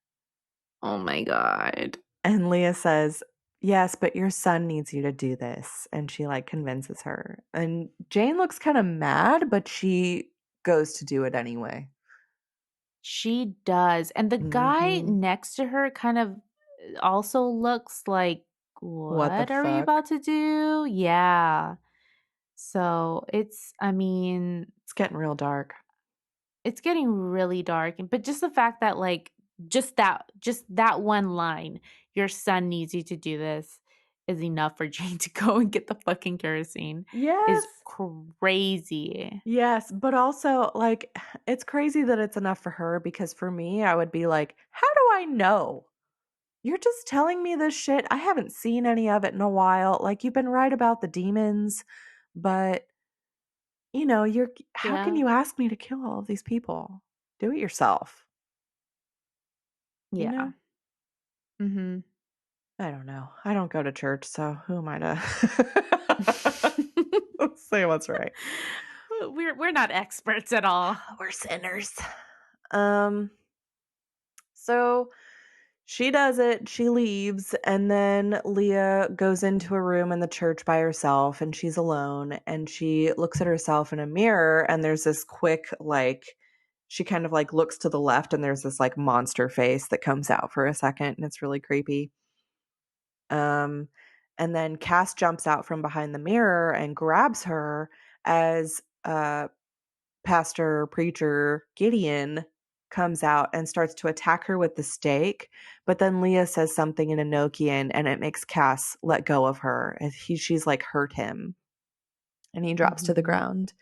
Oh my god. And Leah says, yes, but your son needs you to do this. And she like convinces her. And Jane looks kind of mad, but she goes to do it anyway. She does. And the guy Hmm. next to her kind of also looks like, What the what are we fuck? about to do? Yeah. So I mean, It's getting real dark. it's getting really dark. But just the fact that, like, just that one line, your son needs you to do this, is enough for Jane to go and get the fucking kerosene, is Yes. crazy. Yes, but also like it's crazy that it's enough for her because for me, I would be like, how do I know? You're just telling me this shit. I haven't seen any of it in a while. Like you've been right about the demons, but you're how can Yeah. you ask me to kill all of these people? Do it yourself, you Yeah. know? Mhm. I don't know. I don't go to church, so who am I to say what's right? We're not experts at all. We're sinners. Um so she does it, she leaves, and then Leah goes into a room in the church by herself and she's alone and she looks at herself in a mirror and there's this quick like she kind of like looks to the left and there's this like monster face that comes out for a second and it's really creepy. Um and then Cass jumps out from behind the mirror and grabs her as pastor preacher Gideon comes out and starts to attack her with the stake. But then Leah says something in Enochian and it makes Cass let go of her. And she's like hurt him and he drops to the Mhm. ground.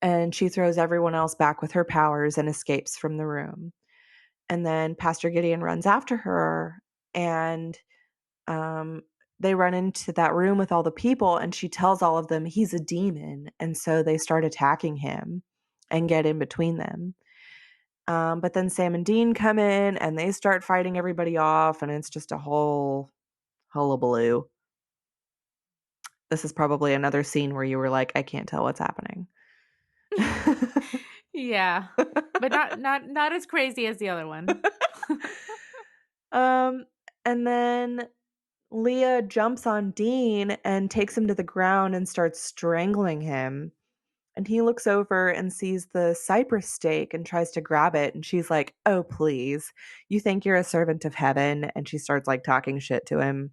And she throws everyone else back with her powers and escapes from the room. And then Pastor Gideon runs after her and um, they run into that room with all the people and she tells all of them he's a demon. And so they start attacking him and get in between them. But then Sam and Dean come in and they start fighting everybody off, and it's just a whole hullabaloo. This is probably another scene where you were like, I can't tell what's happening. Yeah. But not as crazy as the other one. um, and then Leah jumps on Dean and takes him to the ground and starts strangling him. And he looks over and sees the cypress stake and tries to grab it. And she's like, oh, please. You think you're a servant of heaven? And she starts like talking shit to him.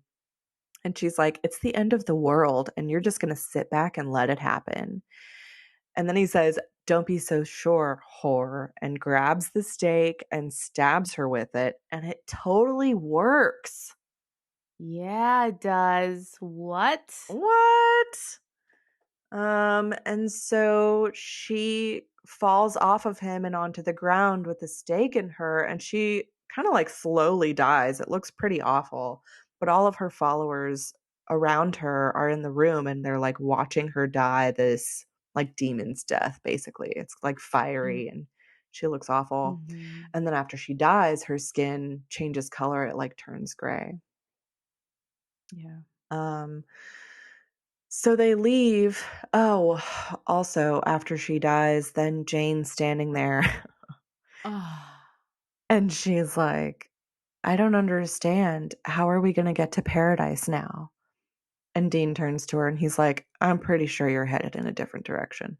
And she's like, it's the end of the world. And you're just going to sit back and let it happen. And then he says, don't be so sure, whore, and grabs the stake and stabs her with it. And it totally works. Yeah, it does. What? What? And so she falls off of him and onto the ground with the stake in her, and she kind of like slowly dies. It looks pretty awful, but all of her followers around her are in the room and they're like watching her die this like demon's death, basically. It's like fiery and she looks awful. Mhm. And then after she dies, her skin changes color, it like turns gray. Yeah. Um, So they leave. Oh, also, after she dies, then Jane's standing there Oh. and she's like, I don't understand. How are we going to get to paradise now? And Dean turns to her and he's like, I'm pretty sure you're headed in a different direction.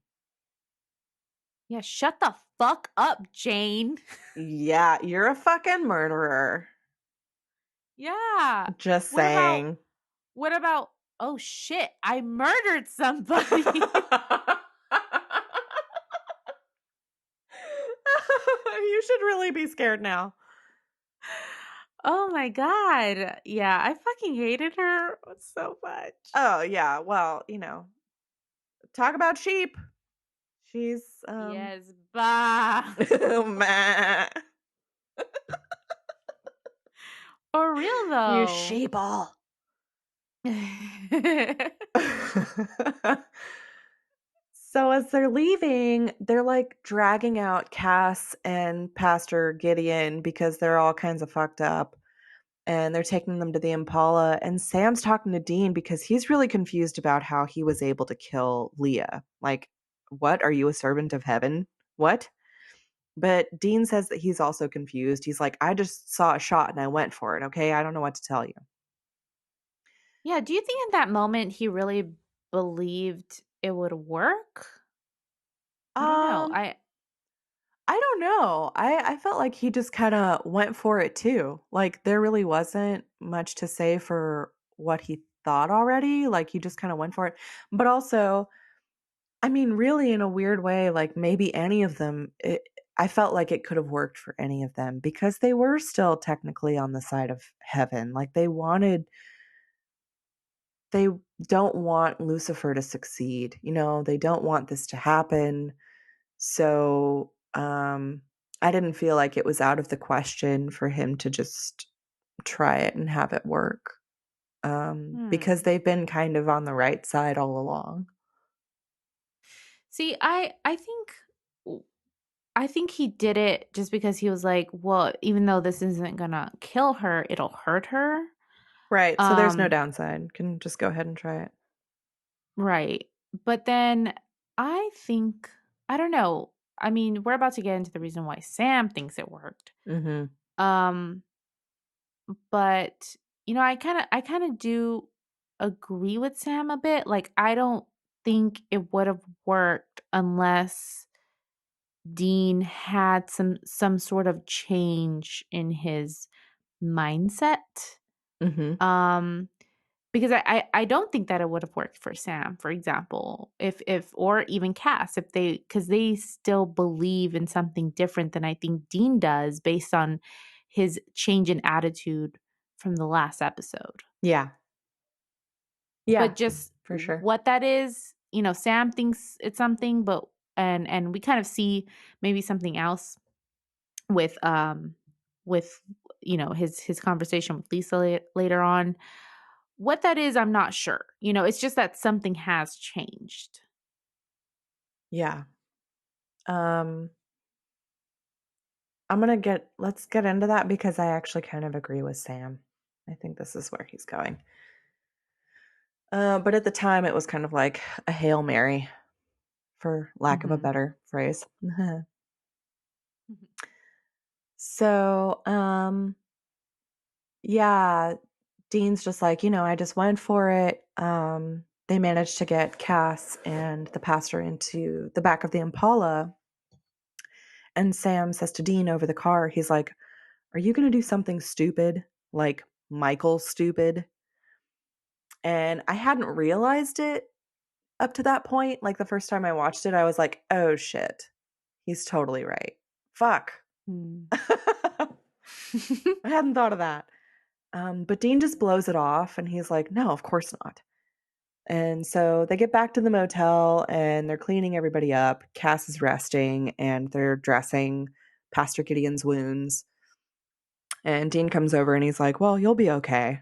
Yeah, shut the fuck up, Jane. Yeah, you're a fucking murderer. Yeah. Just What about saying. what about oh shit, I murdered somebody. You should really be scared now. Oh my god. Yeah, I fucking hated her so much. Oh, yeah. Well, talk about sheep. She's, Yes, bah. meh. For real You though. sheeple. So as they're leaving, they're like dragging out Cass and Pastor Gideon because they're all kinds of fucked up. And they're taking them to the Impala. And Sam's talking to Dean because he's really confused about how he was able to kill Leah. Like, what? Are you a servant of heaven? What? But Dean says that he's also confused. He's like, I just saw a shot and I went for it. Okay. I don't know what to tell you. Yeah, do you think in that moment he really believed it would work? I don't know. Um, I don't know. I felt like he just kinda went for it too. Like, there really wasn't much to say for what he thought already, like, he just kinda went for it. But also, I mean, really in a weird way, like, maybe any of them, I felt like it could have worked for any of them because they were still technically on the side of heaven. Like, they don't want Lucifer to succeed, they don't want this to happen. So, I didn't feel like it was out of the question for him to just try it and have it work, because Hmm. they've been kind of on the right side all along. See, I think he did it just because he was like, well, even though this isn't gonna kill her, it'll hurt her. Right, so there's no Um, downside. Can just go ahead and try it. right. But then I think I don't know. I mean, we're about to get into the reason why Sam thinks it worked. Mhm. Um, but I kind of do agree with Sam a bit. Like I don't think it would have worked unless Dean had some sort of change in his mindset. Mhm. Um because I don't think that it would have worked for Sam, for example, if or even Cass, if they because they still believe in something different than I think Dean does based on his change in attitude from the last episode. Yeah. Yeah, But just for sure. what that is, Sam thinks it's something, but and we kind of see maybe something else with with his conversation with Lisa later on. What that is, I'm not sure. It's just that something has changed. Yeah. Um, let's get into that because I actually kind of agree with Sam. I think this is where he's going. But at the time, it was kind of like a Hail Mary, for lack of a Mhm. better phrase. So, yeah, Dean's just like, I just went for it. They managed to get Cass and the pastor into the back of the Impala. And Sam says to Dean over the car, he's like, "Are you going to do something stupid? Like Michael stupid?" And I hadn't realized it up to that point. Like the first time I watched it, I was like, oh shit, he's totally right. Fuck. Mm. I hadn't thought of that. But Dean just blows it off and he's like, no, of course not. And so they get back to the motel and they're cleaning everybody up. Cass is resting and they're dressing Pastor Gideon's wounds. And Dean comes over and he's like, well, you'll be okay.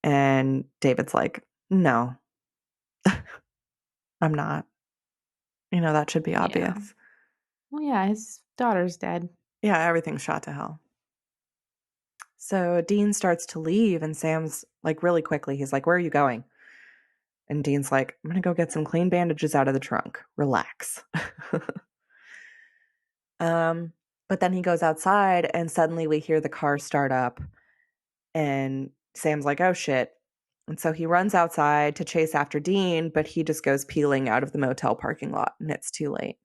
And David's like, no, I'm not. That should be Yeah. obvious. Well, yeah, his daughter's dead. Yeah, everything's shot to hell. So Dean starts to leave, and Sam's like, really quickly, he's like, where are you going? And Dean's like, I'm going to go get some clean bandages out of the trunk. Relax. um, but then he goes outside, and suddenly we hear the car start up, and Sam's like, oh shit. And so he runs outside to chase after Dean, but he just goes peeling out of the motel parking lot, and it's too late.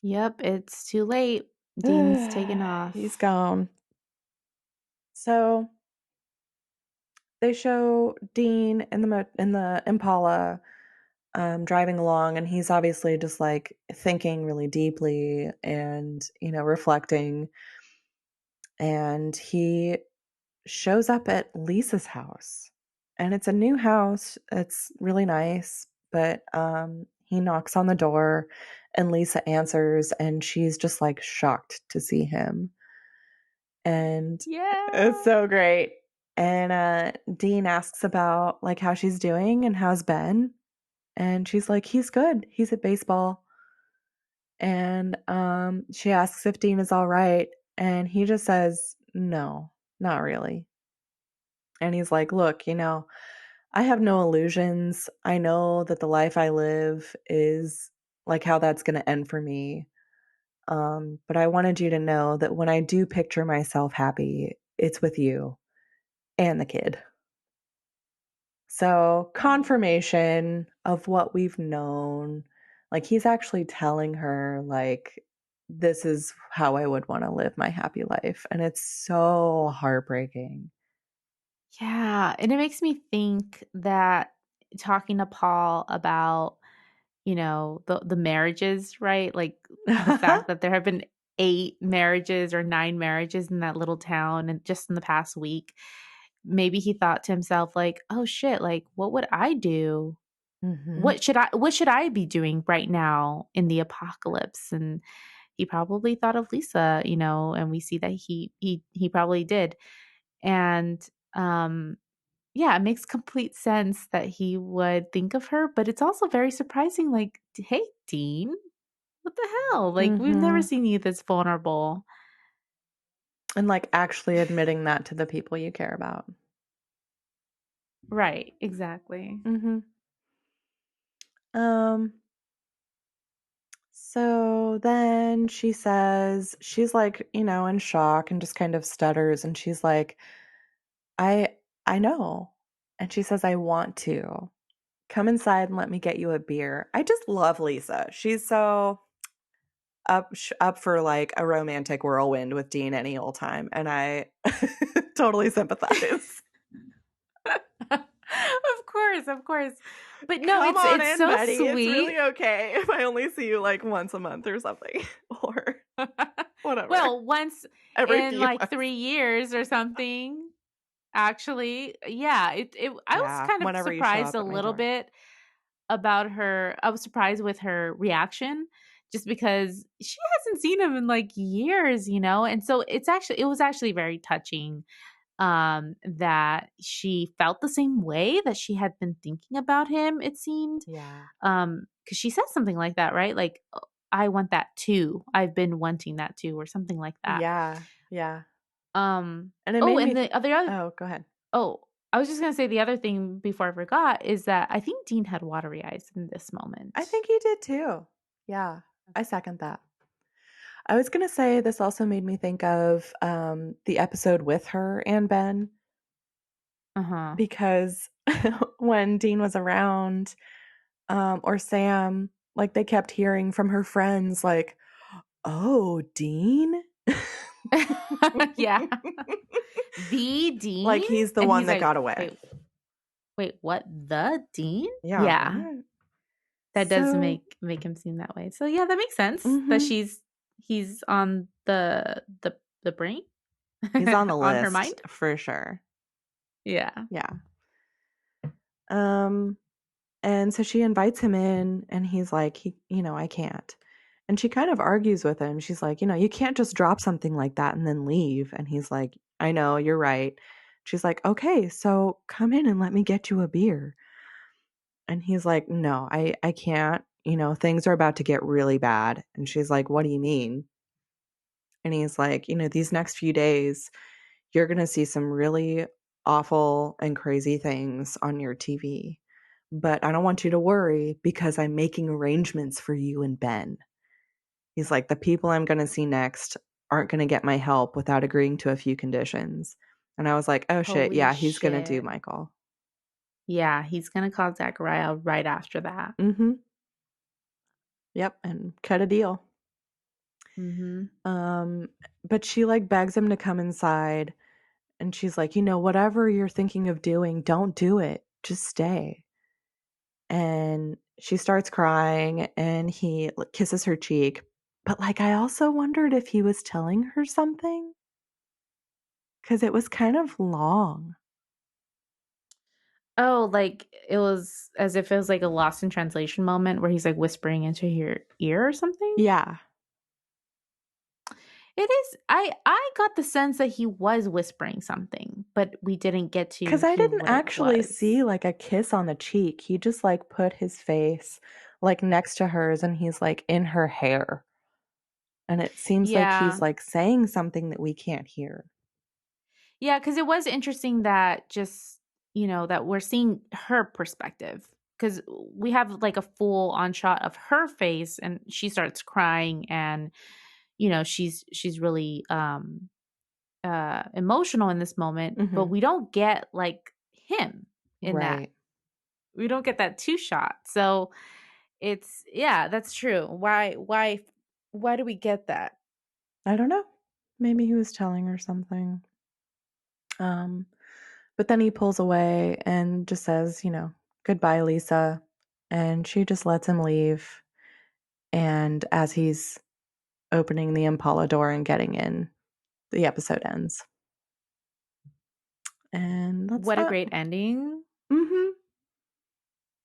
Yep, it's too late. Dean's taken He's off. gone. So they show Dean in the Impala, driving along, and he's obviously just like thinking really deeply and reflecting. And he shows up at Lisa's house, and it's a new house. It's really nice, but he knocks on the door, and Lisa answers, and she's just like shocked to see him, and it's Yeah. so great. And Dean asks about like how she's doing and how's Ben, and she's like, he's good. He's at baseball. And she asks if Dean is all right. And he just says, no, not really. And he's like, look, I have no illusions. I know that the life I live is like how that's going to end for me. But I wanted you to know that when I do picture myself happy, it's with you and the kid. So, confirmation of what we've known. Like, he's actually telling her, like, this is how I would want to live my happy life. And it's so heartbreaking. Yeah, and it makes me think that talking to Paul about, the marriages, right? Like, the fact that there have been 8 marriages or 9 marriages in that little town and just in the past week, maybe he thought to himself like, "Oh, shit, like, what would I do? Hmm. What should I be doing right now in the apocalypse?" And he probably thought of Lisa, and we see that he probably did. And, um yeah, it makes complete sense that he would think of her, but it's also very surprising, like, "Hey, Dean, what the hell? Like, we've never Hmm. seen you this vulnerable." And like actually admitting that to the people you care about. Right, exactly. Hmm. Um, so then she says, she's like, in shock and just kind of stutters. And she's like, I, I know. And she says, I want to. Come inside and let me get you a beer. I just love Lisa. She's so up for like a romantic whirlwind with Dean any old time, and I totally sympathize. Of course, of course. But no, Come it's on it's in, so Betty. It's sweet. really okay if I only see you like once a month or something, or whatever, Well, once every in, few like, months. 3 years or something, actually. Yeah, it I was Yeah, kind of whenever you show surprised up a at my little door. bit about her. I was surprised with her reaction just because she hasn't seen him in, like, years, and so it was actually very touching, that she felt the same way that she had been thinking about him, it seemed. Yeah, Because she says something like that, right? Like, "I want that too. I've been wanting that too," or something like that. yeah, yeah. Um, And it oh, made and me. the other Oh, go ahead. oh, I was just gonna say the other thing before I forgot is that I think Dean had watery eyes in this I moment. think he did too. Yeah, I second that. I was gonna say this also made me think of the episode with her and Ben Uh-huh. because when Dean was around, or Sam, like they kept hearing from her friends, like, "Oh, Dean," Yeah. The like Dean? he's the And one he's that like, got away. "Wait, what? The Dean?" Yeah. Yeah. What? That does So, make him seem that way. So, yeah, that makes sense that hmm he's on the brain? he's on the On her list mind? for sure. Yeah. Yeah. Um, And so she invites him in, and he's like, I can't. And she kind of argues with him. She's like, you can't just drop something like that and then leave. And he's like, I know, you're right. She's like, okay, so come in and let me get you a beer. And he's like, no, I can't. Things are about to get really bad. And she's like, what do you mean? And he's like, these next few days, you're going to see some really awful and crazy things on your TV. But I don't want you to worry because I'm making arrangements for you and Ben. He's like, the people I'm going to see next aren't going to get my help without agreeing to a few conditions. And I was like, oh shit, Holy yeah, he's going to do shit. Michael. Yeah, he's gonna call Zachariah right after that. Mm-hmm. Yep. And cut a deal. Mhm. Um, but she like begs him to come inside, and she's like, whatever you're thinking of doing, don't do it. Just stay. And she starts crying, and he kisses her cheek. But like, I also wondered if he was telling her something because it was kind of long. Oh, like, it was as if it was, like, a lost in translation moment where he's, like, whispering into your ear or something? Yeah. It is I got the sense that he was whispering something, but we didn't get to Because I hear didn't what it actually see was. like a kiss on the cheek. He just like put his face like next to hers, and he's like in her hair. And it seems like he's Yeah. like saying something that we can't hear. Yeah, because it was interesting that just, that we're seeing her perspective. Because we have, like, a full on shot of her face, and she starts crying, and, she's really, emotional in this moment, but Hmm. we don't get, like, him in that Right. We don't get that 2 shot. So it's yeah, that's true. Why do we get that? I don't know. Maybe he was telling her something. Um, but then he pulls away and just says, goodbye, Lisa. And she just lets him leave. And as he's opening the Impala door and getting in, the episode ends. And that's What a that. great ending. Hmm.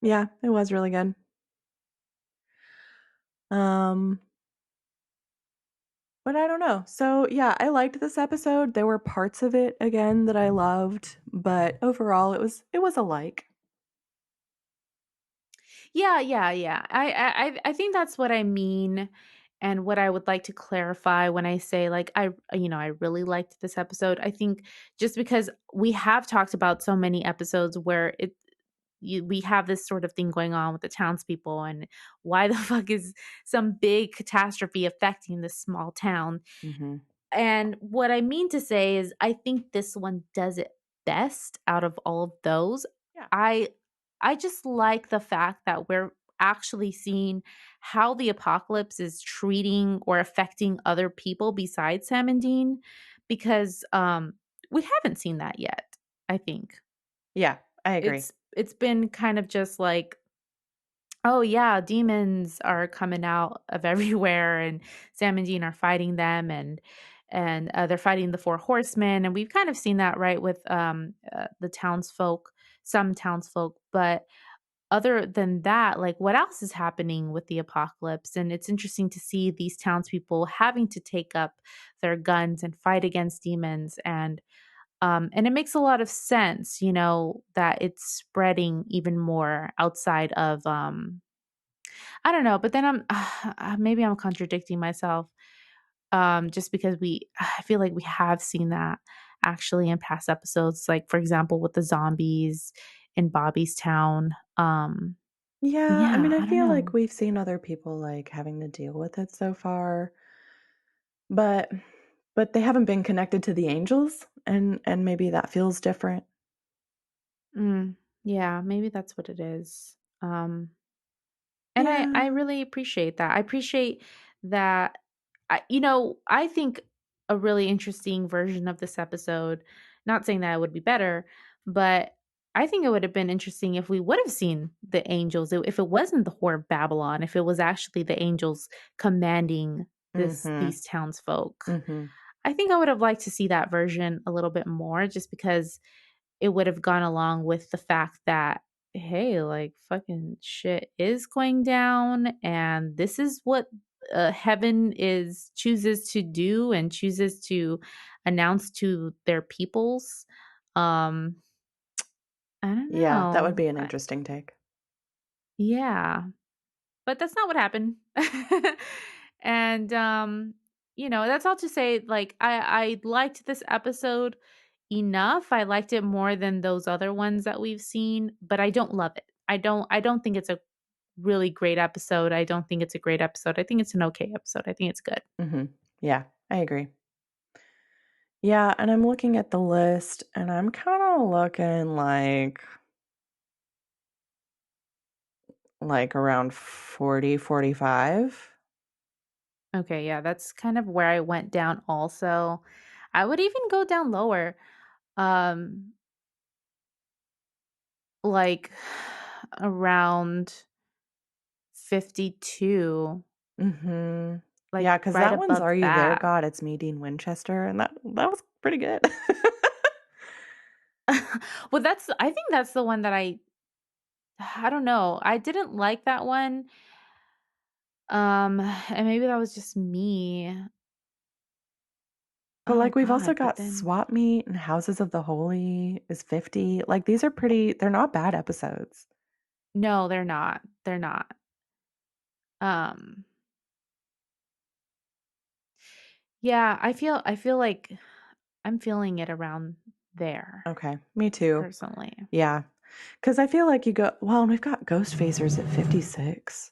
Yeah, it was really good. Um, but I don't know. So yeah, I liked this episode. There were parts of it again that I loved, but overall it was a like. Yeah, yeah, yeah. I think that's what I mean and what I would like to clarify when I say like I really liked this episode. I think just because we have talked about so many episodes where we have this sort of thing going on with the townspeople and why the fuck is some big catastrophe affecting this small town? Hmm. And what I mean to say is I think this one does it best out of all of those. Yeah. I I just like the fact that we're actually seeing how the apocalypse is treating or affecting other people besides Sam and Dean because we haven't seen that yet, I think. Yeah, I agree. It's been kind of just like, oh yeah, demons are coming out of everywhere, and Sam and Dean are fighting them, and they're fighting the four horsemen, and we've kind of seen that right with the townsfolk, some townsfolk, but other than that, like what else is happening with the apocalypse? And it's interesting to see these townspeople having to take up their guns and fight against demons, and it makes a lot of sense, that it's spreading even more outside of I don't know, but then maybe I'm contradicting myself, just because I feel like we have seen that actually in past episodes, like, for example, with the zombies in Bobby's town. Yeah, I mean, Yeah, I I don't feel like know. we've seen other people like having to deal with it so far, but they haven't been connected to the angels and maybe that feels different. Mm, yeah, maybe that's what it is. And I Yeah. really appreciate that. I appreciate that I think a really interesting version of this episode, not saying that it would be better, but I think it would have been interesting if we would have seen the angels, if it wasn't the Whore of Babylon, if it was actually the angels commanding Mhm. these townsfolk. Mhm. I think I would have liked to see that version a little bit more just because it would have gone along with the fact that, hey, like fucking shit is going down, and this is what heaven is chooses to do and chooses to announce to their peoples. Um, I don't Yeah, that would know. be an interesting take. Yeah, but that's not what happened. And that's all to say, like, I liked this episode enough. I liked it more than those other ones that we've seen, but I don't love it. I don't think it's a really great episode. I don't think it's a great episode. I think it's an okay episode. I think it's good. Mhm. Yeah, I agree. Yeah, and I'm looking at the list and I'm kind of looking like around 40, 45. Okay, yeah, that's kind of where I went down also. I would even go down lower. Um like around 52, Mhm. like Yeah, cuz right that one's above Are You There, that. God? It's Me, Dean Winchester, and that was pretty good. Well, I think that's the one that I don't know. I didn't like that one. And maybe that was just me. But, Oh like, we've also god, but got then Swap Meet and Houses of the Holy is 50. Like, these are they're not bad episodes. no, they're not. They're not. Um yeah, I feel like I'm feeling it around there Okay, me too. personally. Yeah, because I feel like well, and we've got Ghost Phasers at 56.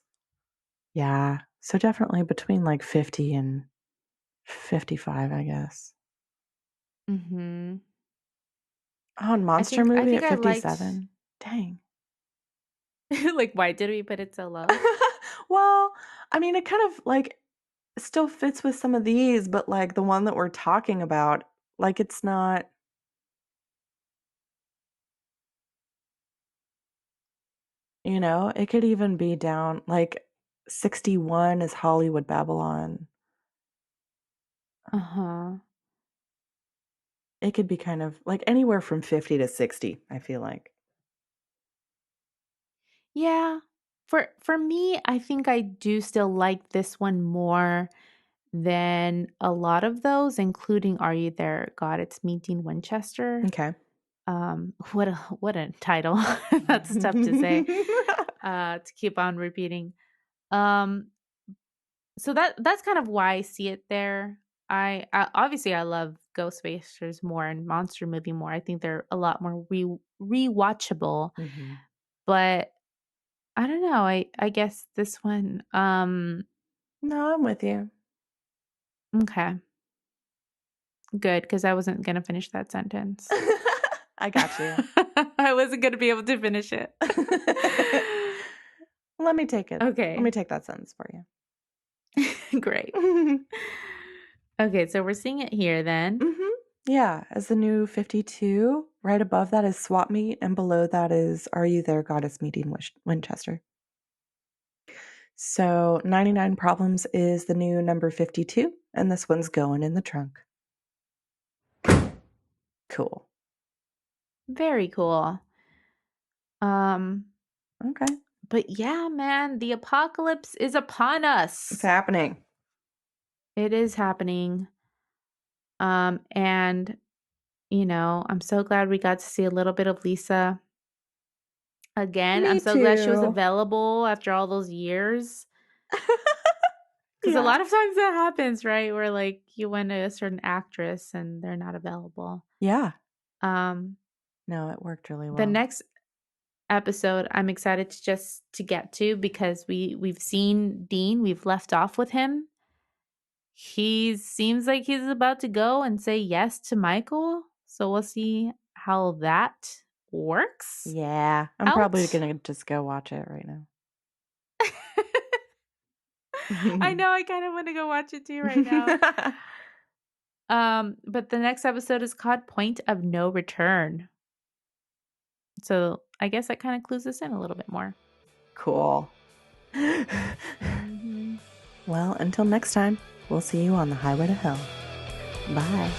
Yeah, so definitely between, like, 50 and 55, I guess. Mhm. Oh, and I Monster think I Movie think at I liked 57. Dang. Like, why did we put it so low? Well, I mean, it kind of like still fits with some of these, but like the one that we're talking about, like it's not, it could even be down like 61 is Hollywood Babylon. Uh-huh. It could be kind of like anywhere from 50 to 60, I feel like. Yeah. For me, I think I do still like this one more than a lot of those, including Are You There, God? It's Me, Dean Winchester. Okay. What a title. That's tough to say, to keep on repeating. Um, so that's kind of why I see it there. I obviously I love Ghostbusters more and Monster Movie more. I think they're a lot more rewatchable. Mhm. But I don't know. I guess this one. No, I'm with you. Okay, good because I wasn't gonna finish that sentence. I got you. I wasn't gonna be able to finish it. Let me take it. Let me Okay, take that sentence for you. great. Okay, so we're seeing it here then. Mhm. Yeah, as the new 52. Right above that is Swap Meet, and below that is Are You There, Goddess Meeting Winchester. So 99 Problems is the new number 52, and this one's going in the trunk. Cool. Very cool. Um, Okay. but yeah, man, the apocalypse is upon It's us. happening. It is happening. And I'm so glad we got to see a little bit of Lisa again. I'm Me so glad she was too. available after all those years. Because a Yeah. lot of times that happens, right? Where like you went to a certain actress and they're not available. Yeah. Um, No, it worked really the well. next episode I'm excited to get to because we've seen Dean, we've left off with him. He seems like he's about to go and say yes to Michael. So we'll see how that works Yeah. I'm probably out. going to just go watch it right now. I know I kind of want to go watch it too right now. But the next episode is called Point of No Return. So I guess that kind of clues us in a little bit more. Cool. Hmm. Well, until next time, we'll see you on the highway to hell. Bye.